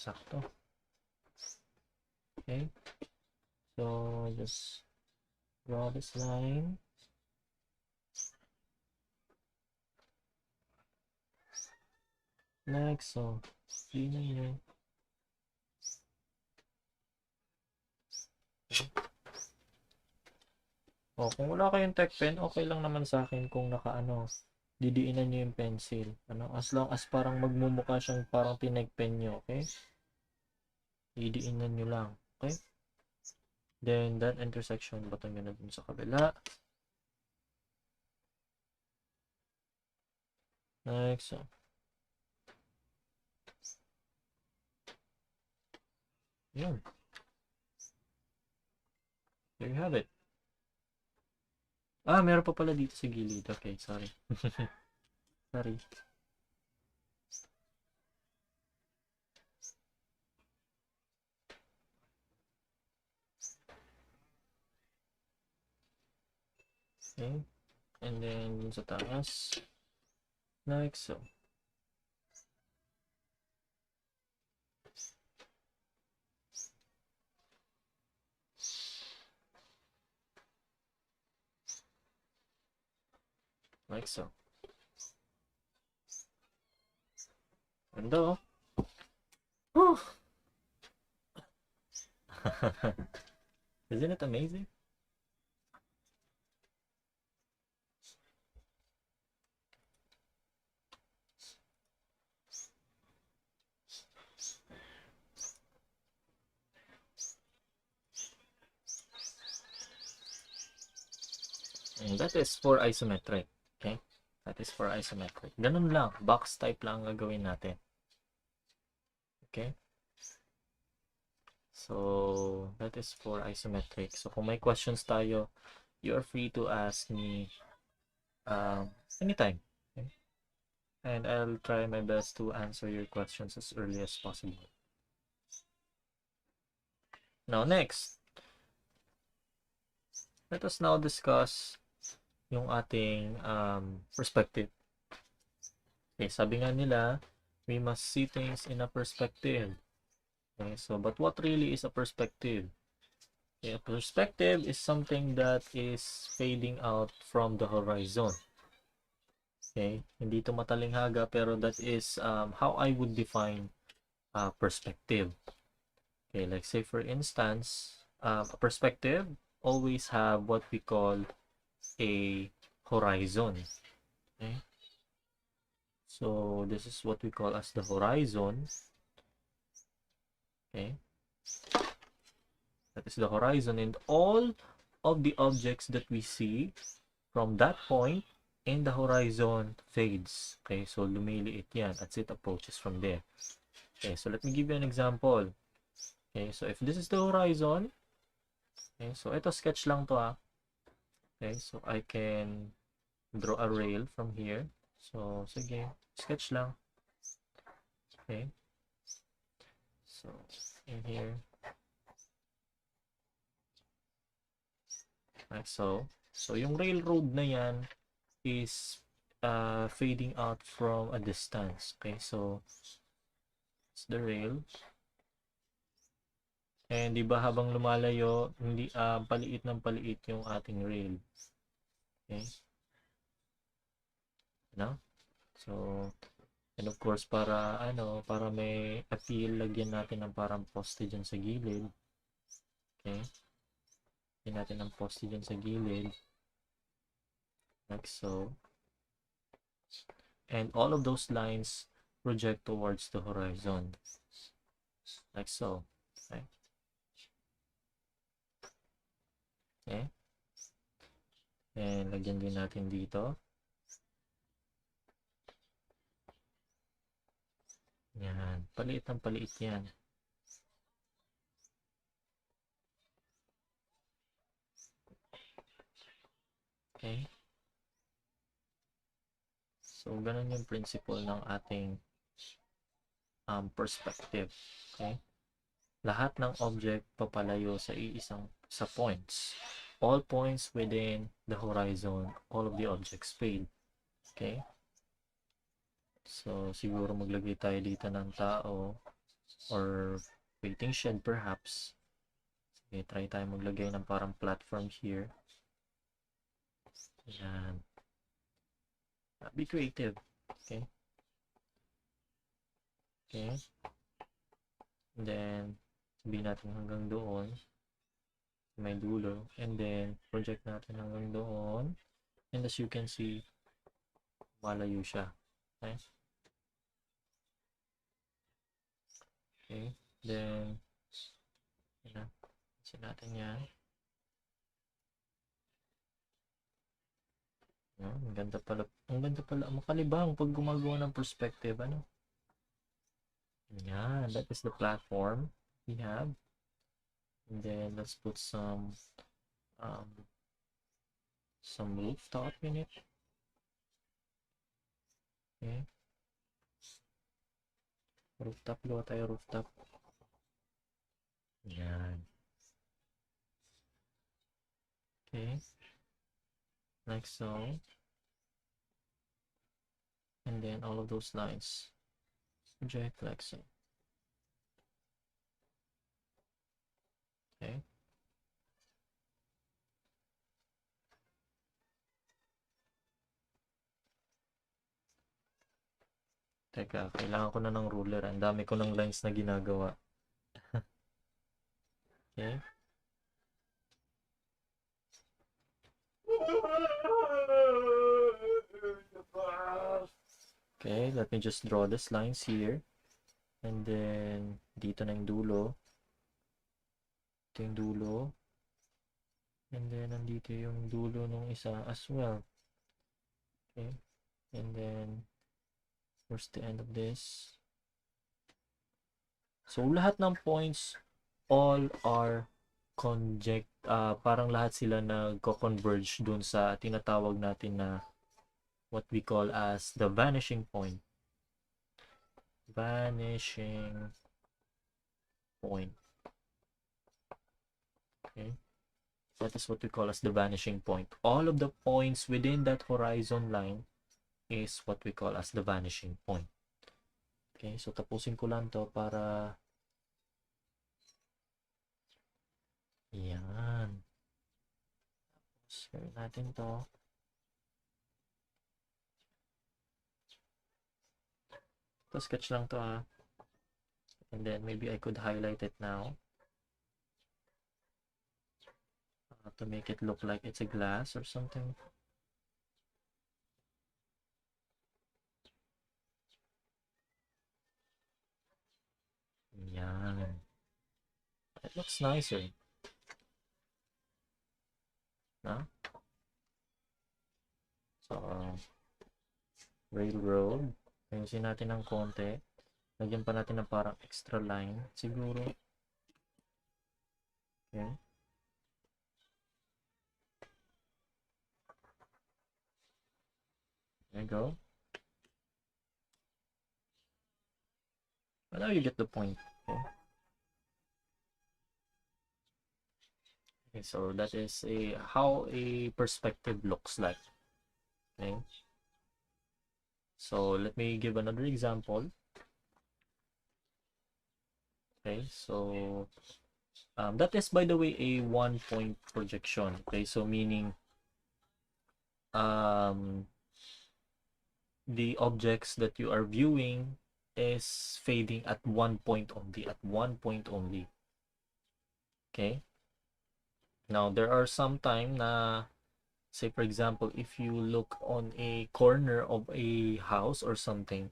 S1: Sakto. Okay. So, just draw this line. Next, so, linan nyo. Okay. O, kung wala kayong tech pen, okay lang naman sa akin kung nakaano, didiinan nyo yung pencil. As long as parang magmumukha siyang parang tinegpen nyo, okay? Didiinan nyo lang, okay? Then, that intersection, bato nyo na dun sa kabila. Next, so. Yun. There you have it. Meron pa pala dito sa gilid. Okay, sorry. Sorry. Okay. And then, sa taas. Like so. Like so. Ganda, oh. Isn't it amazing? And that is for isometric. Okay? That is for isometric. Ganun lang. Box type lang ang gagawin natin. Okay? So, that is for isometric. So, kung may questions tayo, you're free to ask me anytime. Okay? And I'll try my best to answer your questions as early as possible. Now, next. Let us now discuss yung ating perspective. Okay, sabi nga nila, we must see things in a perspective. Okay, so but what really is a perspective? Okay, a perspective is something that is fading out from the horizon. Okay, hindi to matalinghaga pero that is how I would define perspective. Okay, like say for instance, a perspective always have what we call a horizon. Okay, so this is what we call as the horizon. Okay, that is the horizon, and all of the objects that we see from that point in the horizon fades. Okay, so lumiliit yan as it approaches from there. Okay, so let me give you an example. Okay, so if this is the horizon, okay, so ito sketch lang to Okay, so I can draw a rail from here. So, sige, sketch lang. Okay. So, in here. Like so. So, yung railroad na yan is fading out from a distance. Okay, so, it's the rail. And di ba habang lumalayo, hindi paliit ng paliit yung ating rail. Okay? No? So, and of course, para para may appeal, lagyan natin ng parang poste dyan sa gilid. Okay? Lagyan natin ng poste dyan sa gilid. Like so. And all of those lines project towards the horizon. Like so. Okay? Okay? And lagyan din natin dito. Yan. Paliit ng paliit yan. Okay? So, ganun yung principle ng ating perspective. Okay? Lahat ng object papalayo sa sa points. All points within the horizon, all of the objects fade. Okay? So, siguro maglagay tayo dito ng tao or waiting shed perhaps. Okay, try tayo maglagay ng parang platform here. Ayan. Be creative. Okay? Okay? And then, sabihin natin hanggang doon. May dulo. And then, project natin hanggang doon. And as you can see, malayo siya. Okay? Okay? Then, yan na. Kasi natin yan. Ang ganda pala. Ang ganda pala. Makalibang pag gumagawa ng perspective. Ano? Yan. That is the platform we have. And then, let's put some rooftop in it. Okay. Rooftop. Gawa tayo rooftop. Yan. Okay. Like so. And then all of those lines project like so. Okay. Teka, kailangan ko na ng ruler. Ang dami ko ng lines na ginagawa. Okay. Okay, let me just draw these lines here. And then, dito na yung dulo. Ito yung dulo. And then, nandito yung dulo nung isa as well. Okay. And then, where's the end of this? So, lahat ng points, all are parang lahat sila nagko-converge dun sa tinatawag natin na what we call as the vanishing point. Vanishing point. Okay. That is what we call as the vanishing point. All of the points within that horizon line is what we call as the vanishing point. Okay, so tapusin ko lang to para Yan. Share natin to. To sketch lang to and then maybe I could highlight it now to make it look like it's a glass or something. Yan. It looks nicer. No? So, railroad. Ayusin natin ng konti. Lagyan pa natin ng parang extra line. Siguro. Okay. There you go. But now you get the point. Okay. Okay, so that is how a perspective looks like. Okay. So let me give another example. Okay, so that is, by the way, a 1-point projection. Okay, so meaning the objects that you are viewing is fading at 1 point only, Okay. Now, there are some time na, say for example, if you look on a corner of a house or something,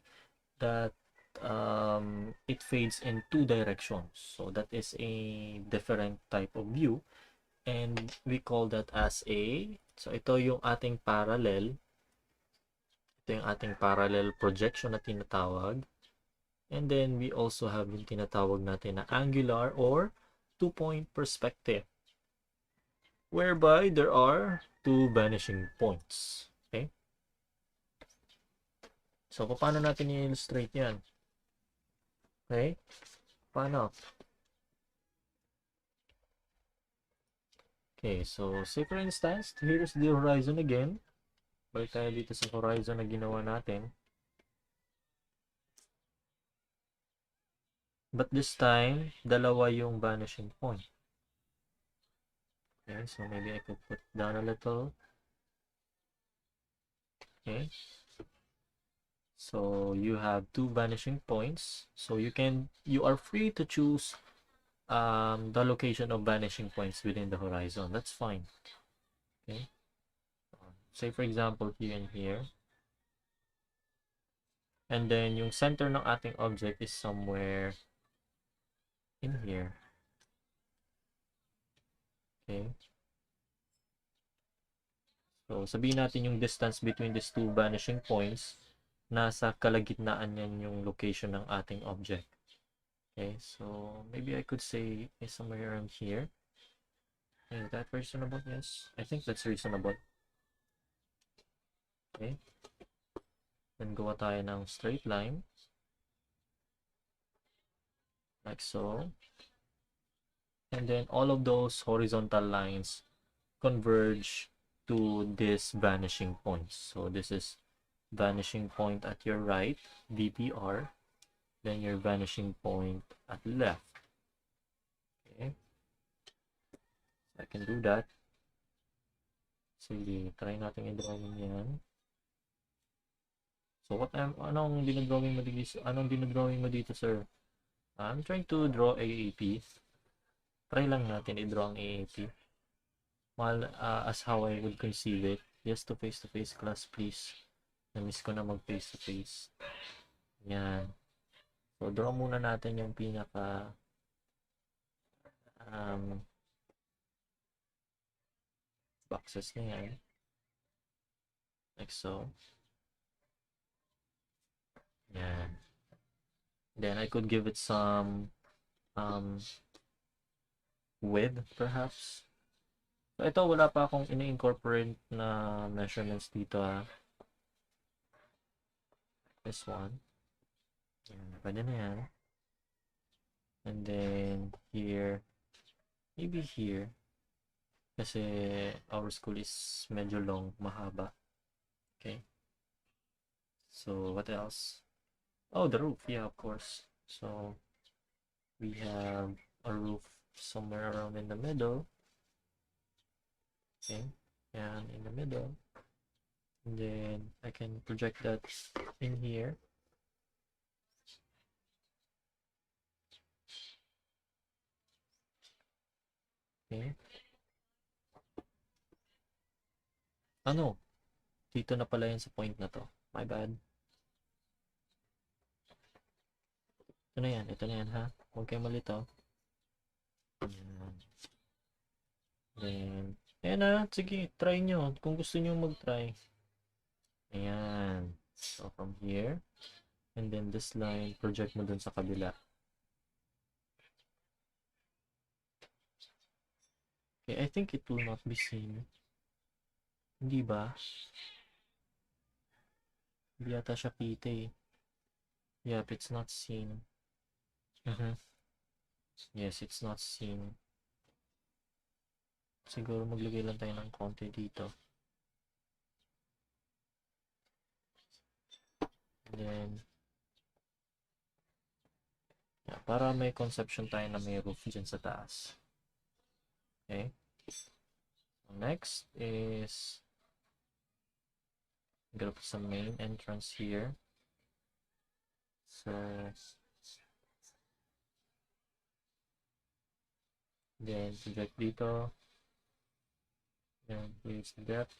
S1: that it fades in 2 directions. So that is a different type of view. And we call that as so ito yung ating parallel. Ito yung ating parallel projection na tinatawag. And then we also have yung tinatawag natin na angular or 2-point perspective, whereby there are 2 vanishing points. Okay? So, paano natin i-illustrate yan? Okay? Paano? Okay, so say for instance, here's the horizon again. Balik tayo dito sa horizon na ginawa natin. But this time, dalawa yung vanishing point. Okay, so maybe I could put down a little. Okay. So you have 2 vanishing points. So you are free to choose the location of vanishing points within the horizon. That's fine. Okay. Say for example, here and here. And then yung center ng ating object is somewhere in here. Okay. So, sabihin natin yung distance between these 2 vanishing points, nasa kalagitnaan yan yung location ng ating object. Okay, so maybe I could say is somewhere around here. Is that reasonable? Yes, I think that's reasonable. Okay. Then gawa tayo ng straight line. Like so. And then all of those horizontal lines converge to this vanishing point. So this is vanishing point at your right, VPR. Then your vanishing point at left. Okay. So I can do that. Sige, try natin i-drawing yan. So anong dinodrawing mo dito, sir? I'm trying to draw AAP. Try lang natin i-draw ang AAP. As how I would conceive it. Yes to face class, please. Na-miss ko na mag face to face. Yan. So, draw muna natin yung pinaka boxes na yan. Like so. Yan. Then, I could give it some width, perhaps. So, ito, wala pa akong ini-incorporate na measurements dito, This one. Yan, pwede na yan. And then, here. Maybe here. Kasi our school is medyo long, mahaba. Okay. So, what else? Oh, the roof. Yeah, of course. So, we have a roof somewhere around in the middle. Okay, and in the middle. And then I can project that in here. Okay. Ano? Dito na pala yun sa point na to. My bad. Ito na yan. Ito na yan, ha? Huwag kayo malito. Ayan. Then, ayan na. Sige, try nyo. Kung gusto nyo mag-try. Ayan. So, from here. And then this line, project mo dun sa kabila. Okay, I think it will not be seen. Hindi ba? Hindi yata siya kita eh. Yep, it's not seen. Yes, it's not seen. Siguro maglagay lang tayo ng konti dito. And then, yeah, para may conception tayo na may roof dyan sa taas. Okay. So next is, I'm gonna put some main entrance here. So, then project dito. Then here's the depth.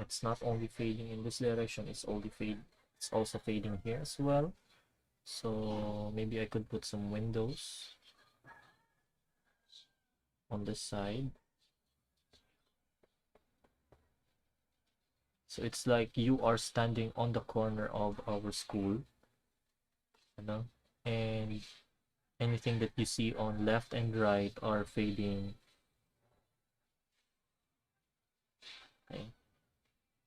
S1: It's not only fading in this direction, it's also fading here as well. So maybe I could put some windows on this side. So it's like you are standing on the corner of our school, you know, and anything that you see on left and right are fading, okay,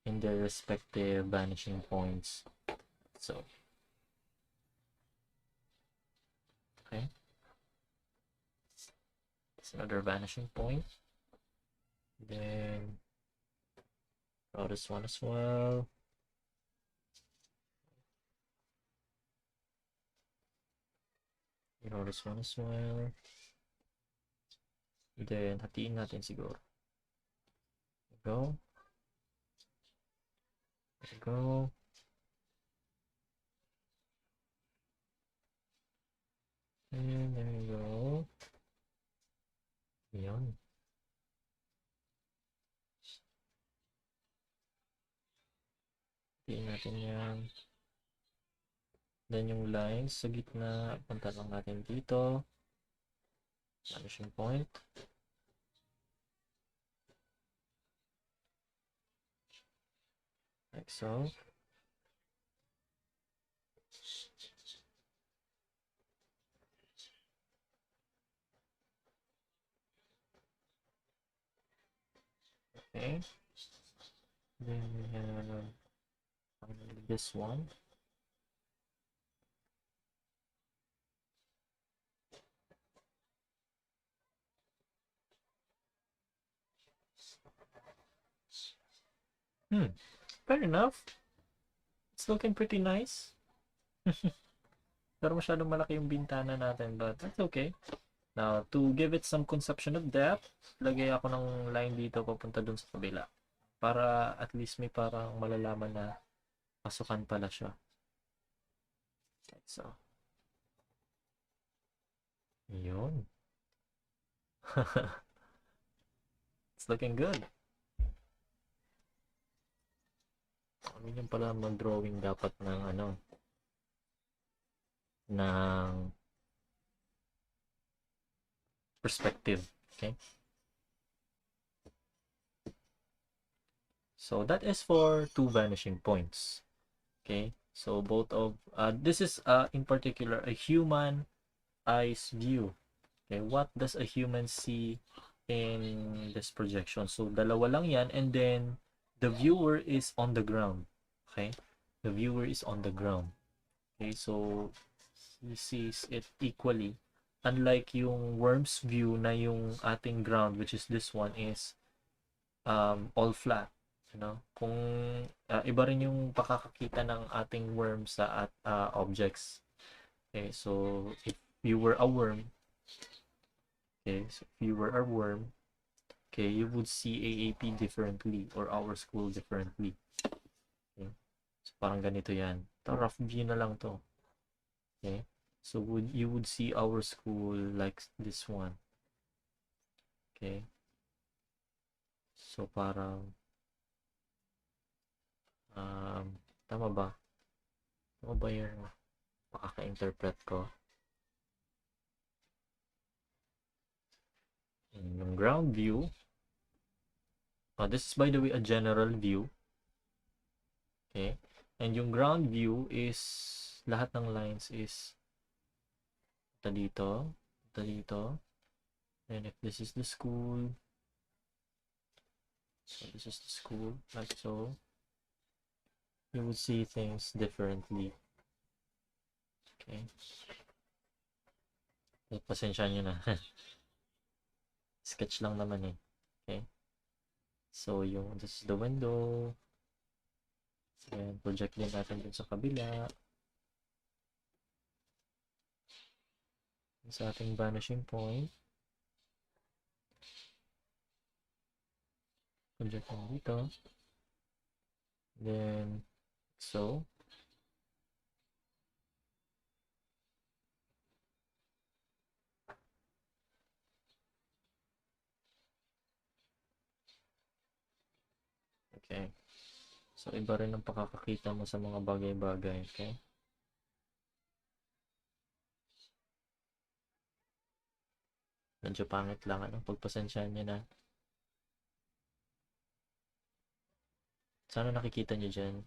S1: in their respective vanishing points. So, okay, it's another vanishing point. Then draw this one as well. Draw this one as well. Then hatiin natin siguro. There we go. There we go. And there we go. Yun. Hatiin natin yan. Then yung lines sa gitna, punta lang natin dito. Vanishing point. Like so. Okay. Then we have finally this one. Fair enough. It's looking pretty nice. Pero masyadong malaki yung bintana natin, but that's okay. Now, to give it some conception of depth, lagay ako ng line dito papunta dun sa kabila. Para at least may parang malalaman na pasukan pala siya. So, yun. It's looking good. Ganyan pala mag-drawing dapat ng ano, ng perspective. Okay. So that is for two vanishing points. Okay. So both of this is in particular a human eyes view. Okay. What does a human see in this projection? So dalawa lang yan, and then the viewer is on the ground. Okay. The viewer is on the ground. Okay. So he sees it equally. Unlike yung worm's view na yung ating ground, which is this one, is all flat. Kung iba rin yung pakakakita ng ating worm sa objects. Okay, so if you were a worm, okay, you would see AAP differently or our school differently. Okay? So parang ganito yan. Ito, rough view na lang to. Okay? So you would see our school like this one. Okay? So parang tama ba? Tama ba yung makaka-interpret ko? Yung ground view. This is by the way a general view. Okay? And yung ground view is lahat ng lines is dito. And if this is the school, so this is the school, like so, you would see things differently. Okay? Pasensya nyo na. Sketch lang naman eh. Okay? So, this is the window. And project din natin dun sa kabila. Sa ating vanishing point. Project lang dito. Then, so, okay. So, iba rin ang pakakakita mo sa mga bagay-bagay. Okay? Medyo pangit lang. Pagpasensyahan nyo na. Sana nakikita nyo dyan.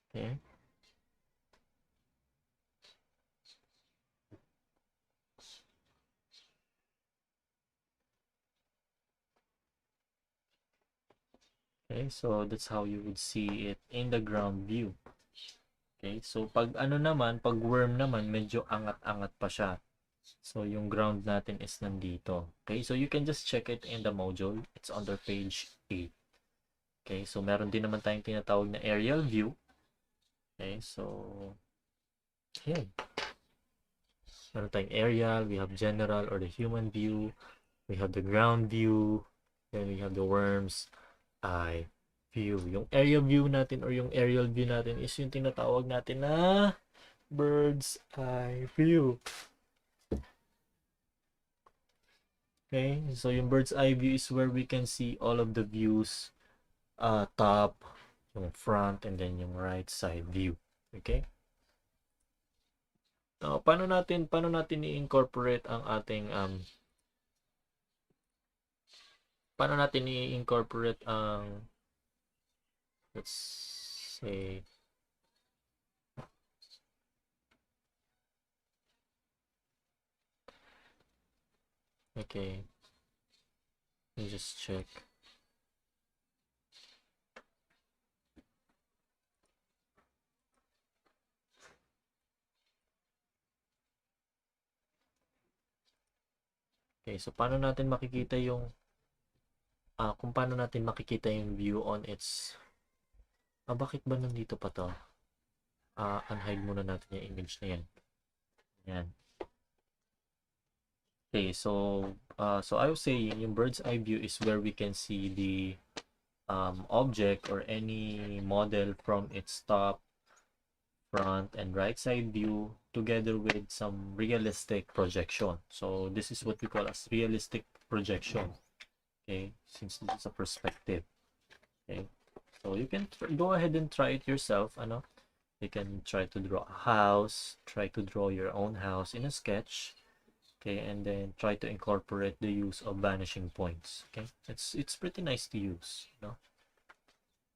S1: Okay? Okay, so that's how you would see it in the ground view. Okay, so pag pag worm naman, medyo angat-angat pa siya. So yung ground natin is nandito. Okay, so you can just check it in the module. It's under page 8. Okay, so meron din naman tayong tinatawag na aerial view. Okay, so ayan. Meron tayong aerial, we have general or the human view, we have the ground view, then we have the worm's eye view. Yung area view natin or yung aerial view natin is yung tinatawag natin na bird's eye view. Okay, so yung bird's eye view is where we can see all of the views, top, yung front, and then yung right side view. Okay? Now, paano natin i-incorporate ang ating paano natin i-incorporate ang, let's say, okay, let me just check. Okay, so paano natin makikita yung kung paano natin makikita yung view on its bakit ba nandito pa to? Unhide muna natin yung image na yan. Yan. Okay, so I was saying yung bird's eye view is where we can see the object or any model from its top, front, and right side view together with some realistic projection. So this is what we call as realistic projection. Okay, since this is a perspective. Okay, so you can go ahead and try it yourself. You can try to draw a house, try to draw your own house in a sketch. Okay, and then try to incorporate the use of vanishing points. Okay, it's pretty nice to use,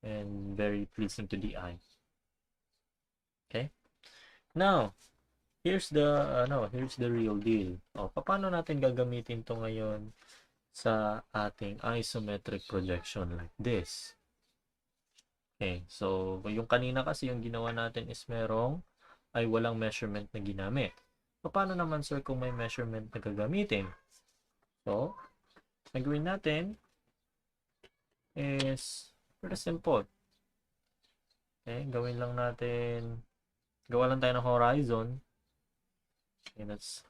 S1: and very pleasing to the eye. Okay, Now, here's the real deal. Paano natin gagamitin to ngayon sa ating isometric projection like this? Okay, so yung kanina kasi yung ginawa natin is walang measurement na ginamit. Paano naman sir kung may measurement na gagamitin? So, ang gawin natin is pretty simple. Okay, gawa lang tayo ng horizon. Okay, that's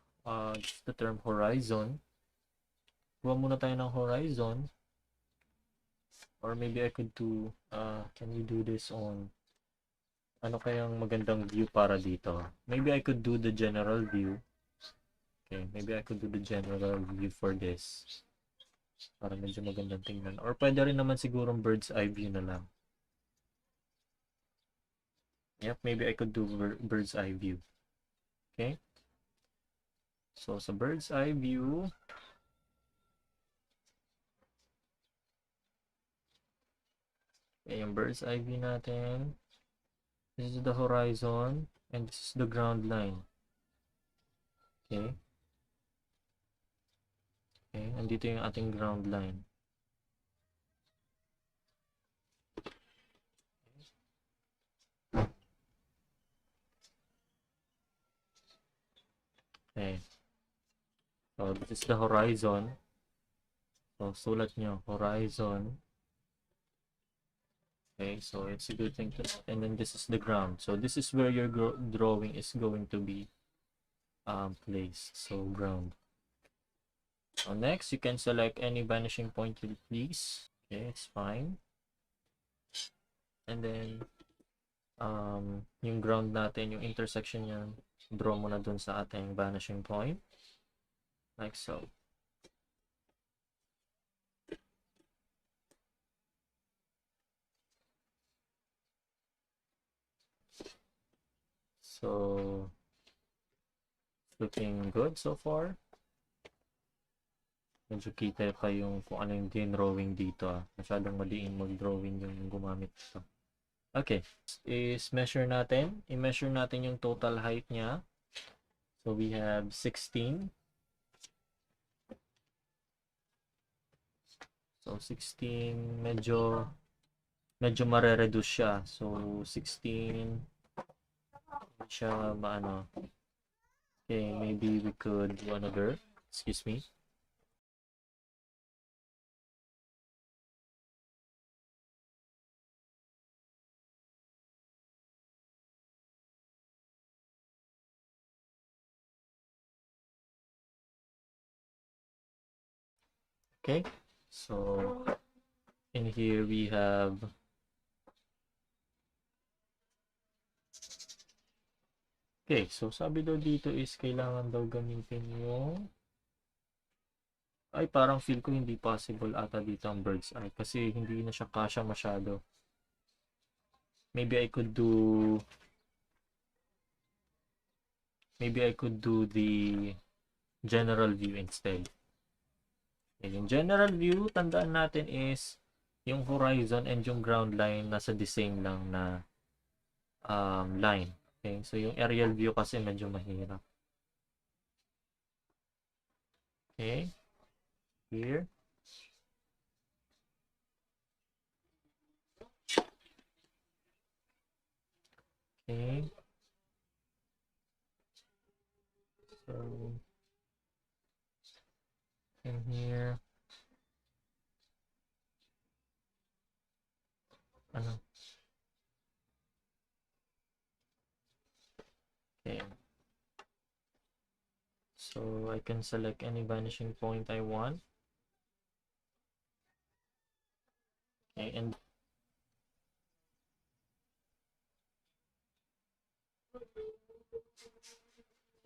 S1: just the term horizon. Gawa muna tayo ng horizon. Or maybe I could do, can we do this on, ano kayang magandang view para dito? Maybe I could do the general view. Okay, maybe I could do the general view for this. Para medyo magandang tingnan. Or pwede rin naman sigurong bird's eye view na lang. Yep, maybe I could do bird's eye view. Okay? So, sa bird's eye view, okay, yung bird's eye view natin, this is the horizon, and this is the ground line. Okay? Okay, andito yung ating ground line. Okay. So, this is the horizon. So, sulat nyo, horizon. Okay, so it's a good thing to know. And then this is the ground. So, this is where your drawing is going to be placed. So, ground. So, next, you can select any vanishing point you please. Okay, it's fine. And then, yung ground natin, yung intersection yan, draw mo na dun sa ating vanishing point. Like so. So, looking good so far. Medyo kita pa yung kung ano yung drawing dito. Masyadong maliin mag-drawing yung gumamit ito. Okay, is measure natin. I-measure natin yung total height niya. So, we have 16. So, 16, medyo mare-reduce siya. So, 16, siya maano. Okay, maybe we could do another. Excuse me. Okay, so in here we have okay, so sabi daw dito is kailangan daw gamitin yung parang feel ko hindi possible ata dito ang bird's eye kasi hindi na siya kasya masyado. Maybe I could do the general view instead. Okay, yung general view, tandaan natin is yung horizon and yung ground line nasa the same lang na line. Okay, so yung aerial view kasi medyo mahirap. Okay, here. Okay. So, in here. Ano? Okay. So, I can select any vanishing point I want. Okay, and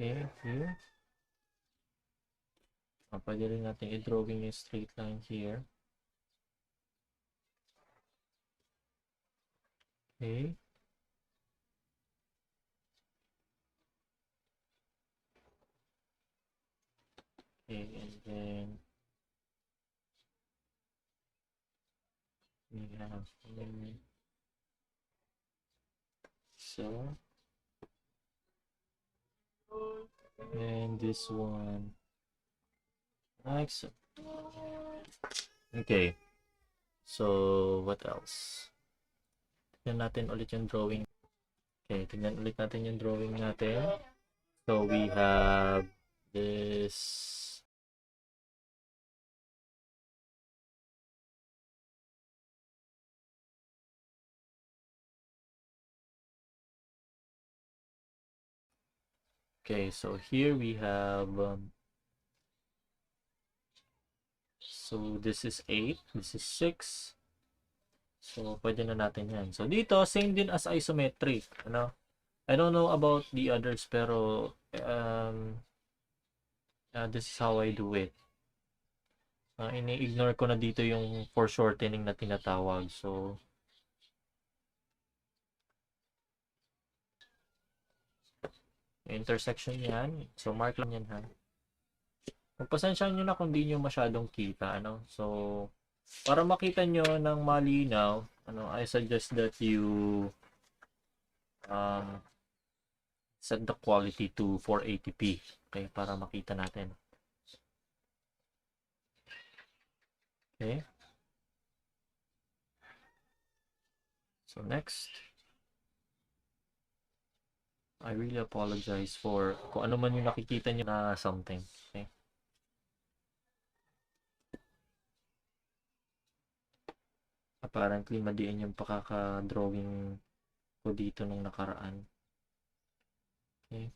S1: okay, here. Pwede rin natin i-drawing yung straight line here. Okay. Okay, and then we have so And this one. Like so. Okay. So, what else? Tignan natin ulit yung drawing. Okay, tignan ulit natin yung drawing natin. So, we have this. Okay, so here we have so this is 8, this is 6. So pwede na natin 'yan. So dito same din as isometric, ano? I don't know about the others pero this is how I do it. Ini-ignore ko na dito yung foreshortening na tinatawag. So intersection 'yan. So mark lang 'yan ha. Magpasensyahan nyo na kung di nyo masyadong kita, ano? So, para makita nyo ng malinaw, ano, I suggest that you set the quality to 480p. Okay, para makita natin. Okay. So, next. I really apologize for kung ano man yung nakikita nyo na something. Okay. Apparently, madiin yung pakaka-drawing ko dito nung nakaraan. Okay.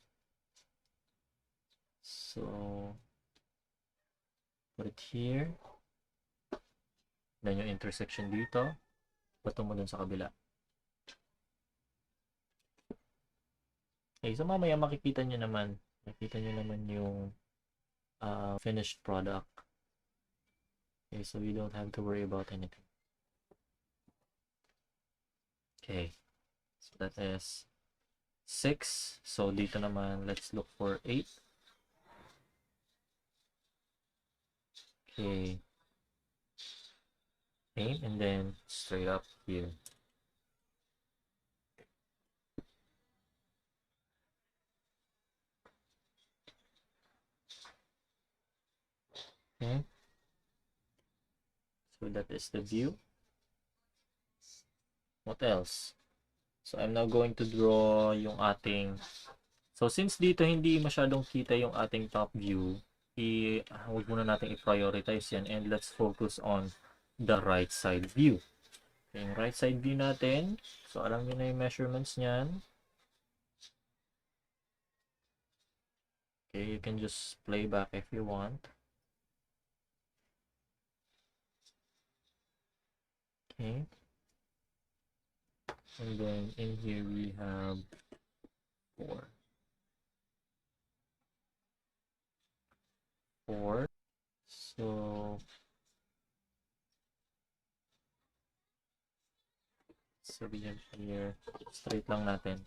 S1: So, put it here. Then yung intersection dito. Patong mo dun sa kabila. Okay, so mamaya makikita nyo naman. Makikita nyo naman yung finished product. Okay, so we don't have to worry about anything. Okay, so that is 6. So dito naman, let's look for 8. Okay. Same, and then straight up here. Okay. So that is the view. What else? So I'm now going to draw yung ating. So since dito hindi masyadong kita yung ating top view, huwag muna natin i-prioritize yan and let's focus on the right side view. Okay, yung right side view natin. So alam niyo na yung measurements niyan. Okay, you can just play back if you want. Okay. And then in here we have 4. 4. So we have here, straight lang natin.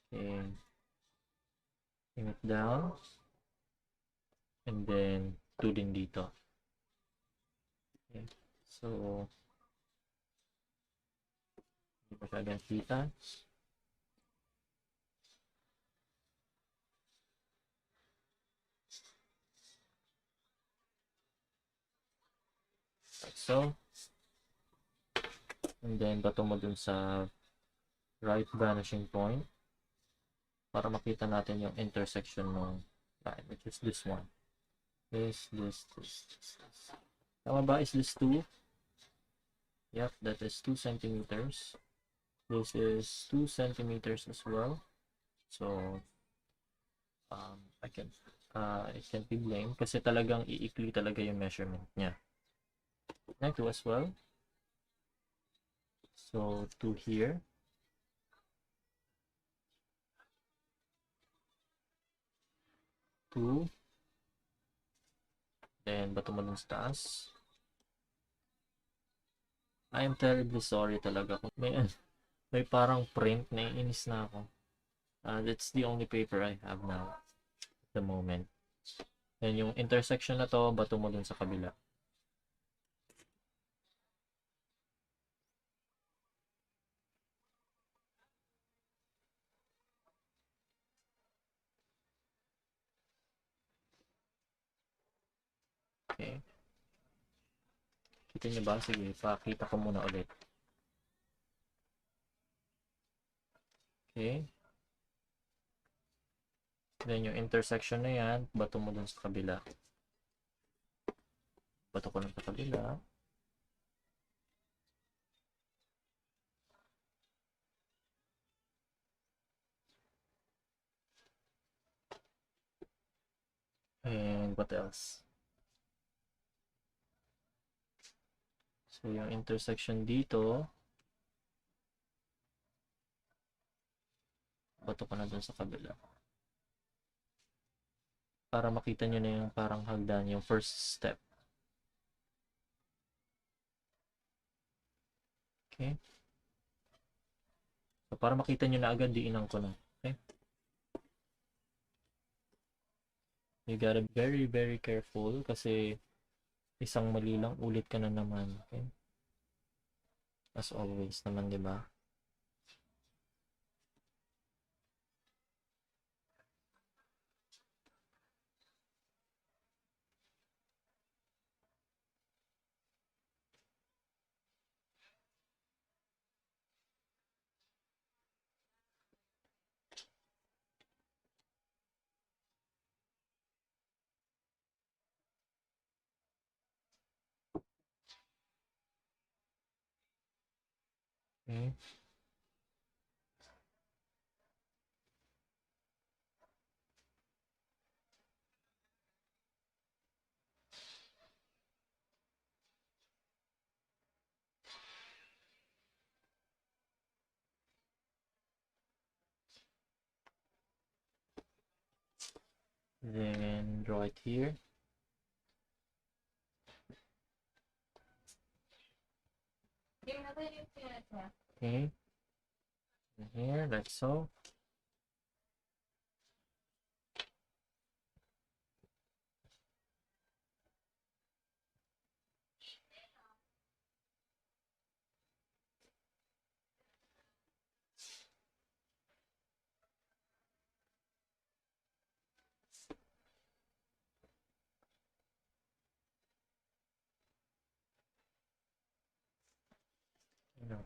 S1: Okay. Bring it down. And then 2 din dito. Okay. So hindi masyadong kita. Like so. And then bato mo dun sa right vanishing point para makita natin yung intersection ng line, which is this one. This. Tama ba? Is this 2? Yep, that is 2 centimeters. This is 2 centimeters as well. So, it can't be blamed kasi talagang iikli talaga yung measurement niya. Next 2 as well. So 2 here. Two. Then bato mo dun sa taas. I am terribly sorry talaga kung may parang print, naiinis na ako. That's the only paper I have now at the moment. Then yung intersection na to, bato mo dun sa kabila. Kita niyo ba? Sige, pakita ko muna ulit. Okay. Then yung intersection na yan, bato mo dun sa kabila. Bato ko lang sa kabila. And what else? So yung intersection dito, bato ko na dun sa kabila. Para makita nyo na yung parang hagdan, yung first step. Okay. So para makita nyo na agad, diinan ko na. Okay. You gotta be very, very careful kasi isang mali lang, ulit ka na naman. Okay. As always naman, di ba? Okay. Then draw it here. Okay. And here, like so.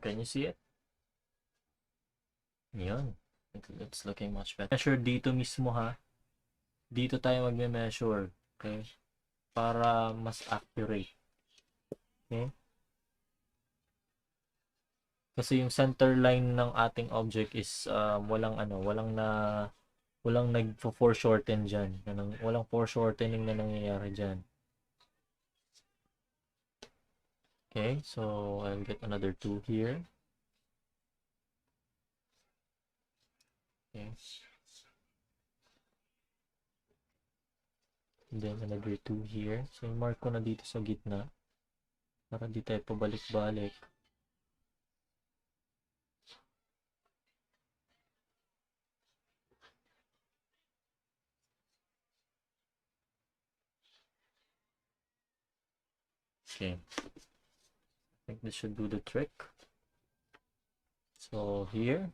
S1: Can you see it? Yun. It's looking much better. Measure dito mismo ha. Dito tayo magme-measure. Okay? Para mas accurate. Okay? Kasi yung center line ng ating object is walang nag-foreshorten dyan. Walang foreshortening na nangyayari dyan. Okay, so I'll get another 2 here. Okay. And then another 2 here. So mark ko na dito sa gitna. Para di tayo pabalik-balik. Okay. I think this should do the trick. So here,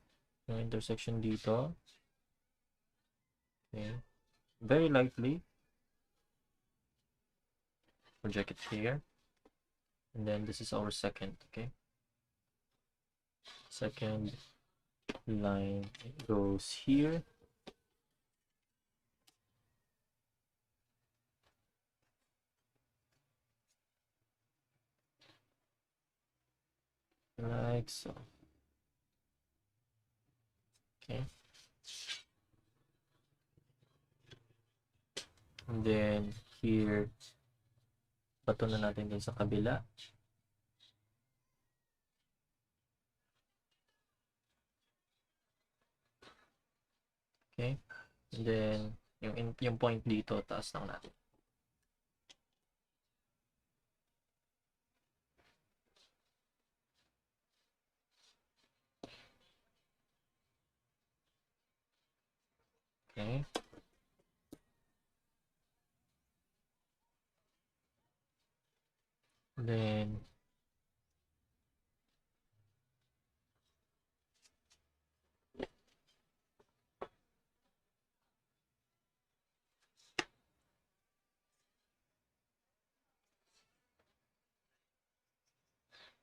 S1: yung intersection dito. Okay. Very lightly. Project it here. And then this is our second, okay? Second line goes here. Like so. Okay. And then here, bato na natin din sa kabila. Okay. And then yung point dito, taas lang natin. Okay. Then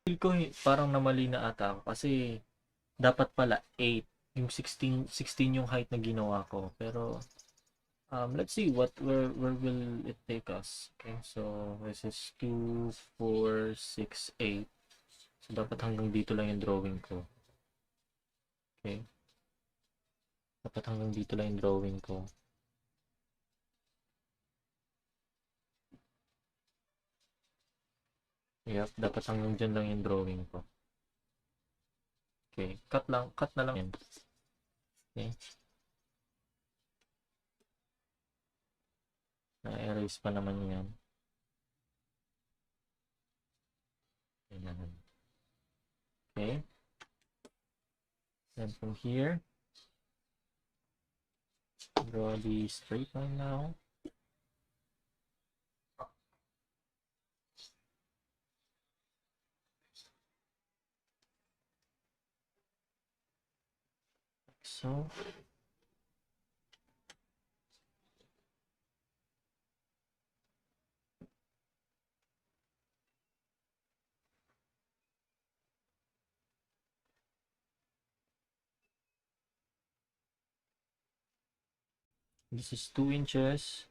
S1: Feel ko parang namali na ata ako kasi dapat pala 8. Yung 16 yung height na ginawa ko. Pero let's see where will it take us. Okay, so this is 2, 4, 6, 8. So dapat hanggang dito lang yung drawing ko. Okay. Dapat hanggang dito lang yung drawing ko. Yep, dapat hanggang dyan lang yung drawing ko. Okay, cut na lang yan. Okay. Na-erase pa naman yan. Ayan. Okay. Then from here, draw the straight line now. So, this is 2 inches.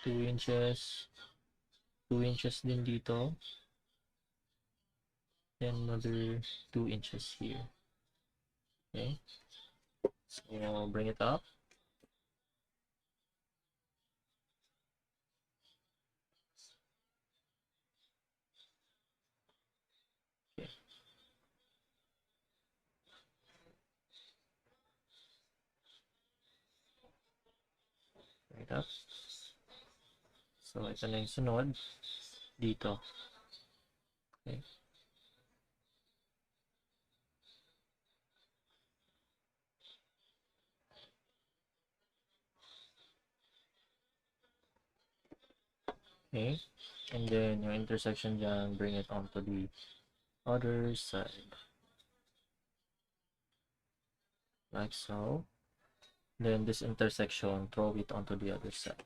S1: 2 inches. 2 inches din dito. Then another 2 inches here. Okay. So, bring it up. Okay. Bring it up. So, ito na yung sunod. Dito. Okay. Okay. And then, yung intersection dyan, bring it onto the other side. Like so. Then, this intersection, throw it onto the other side.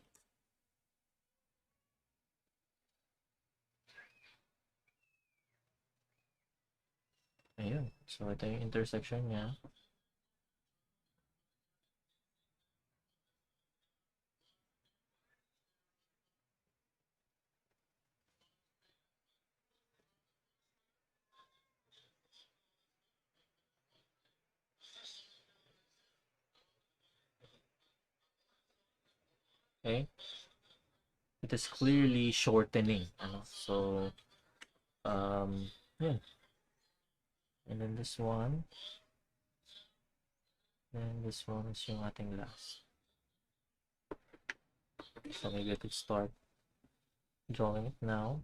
S1: Ayun. So, ito yung intersection niya. Okay. It is clearly shortening. So, yeah. And then this one. And this one is yung ating last. So maybe I could start drawing it now.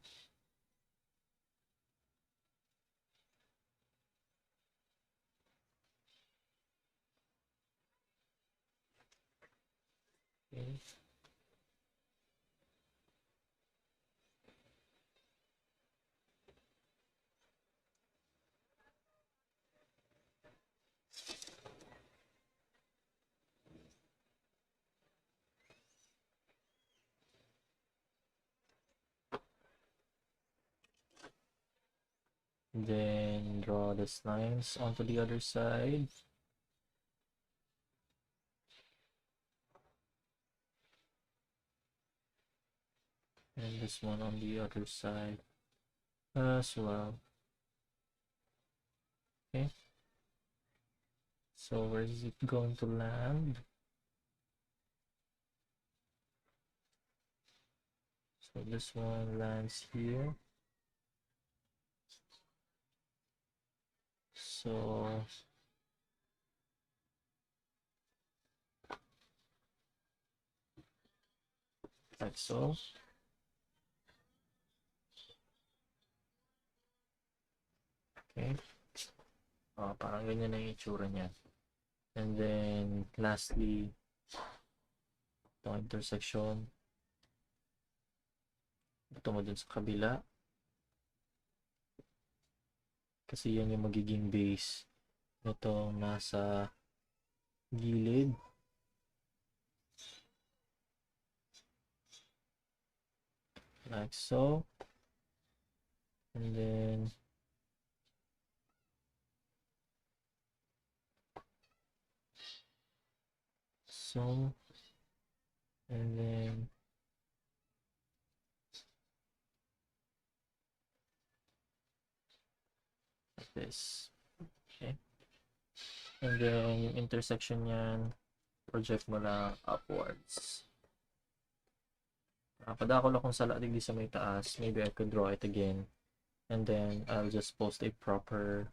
S1: Okay. Then draw these lines onto the other side. And this one on the other side as well. Okay. So where is it going to land? So this one lands here. So like so. Okay. Parang ganyan na yung itsura niya. And then lastly, the intersection. Ito mo dun sa kabila. Kasi yan yung magiging base nito nasa gilid. like so, and then so, and then like this. Okay, and then yung intersection niyan, project mo na upwards. Padakol akong sala digdi sa may taas. Maybe I could draw it again. And then I'll just post a proper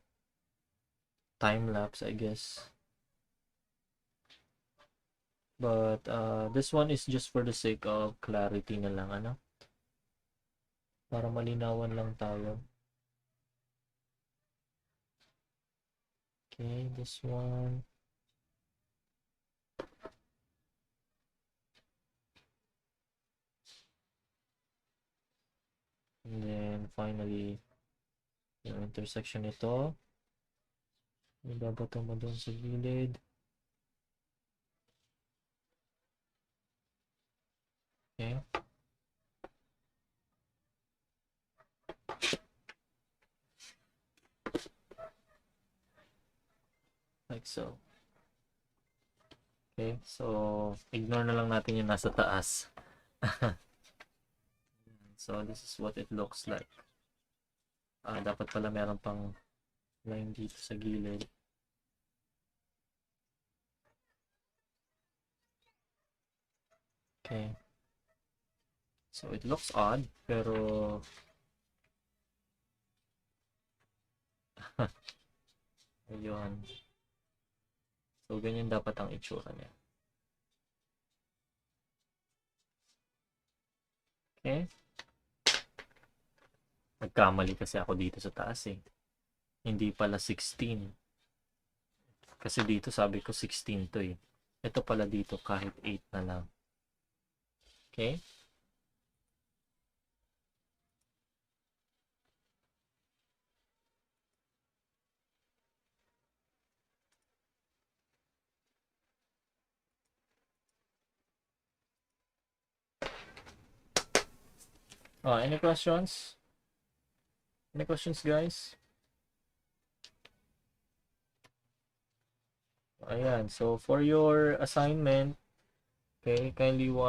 S1: time lapse, I guess. But this one is just for the sake of clarity na lang, ano? Para malinawan lang tayo. Okay, this one. And then finally, yung intersection nito. Ibabato mo doon sa gilid. Okay. Like so. Okay, so ignore na lang natin yung nasa taas. So this is what it looks like. Dapat pala meron pang line dito sa gilid. Okay. So it looks odd, pero ayun. So ganyan dapat ang itsura niya. Okay. Nagkamali kasi ako dito sa taas eh. Hindi pala 16. Kasi dito sabi ko 16 to eh. Ito pala dito kahit 8 na lang. Okay? Any questions? Any questions, guys? Ayan. So, for your assignment, okay, kindly watch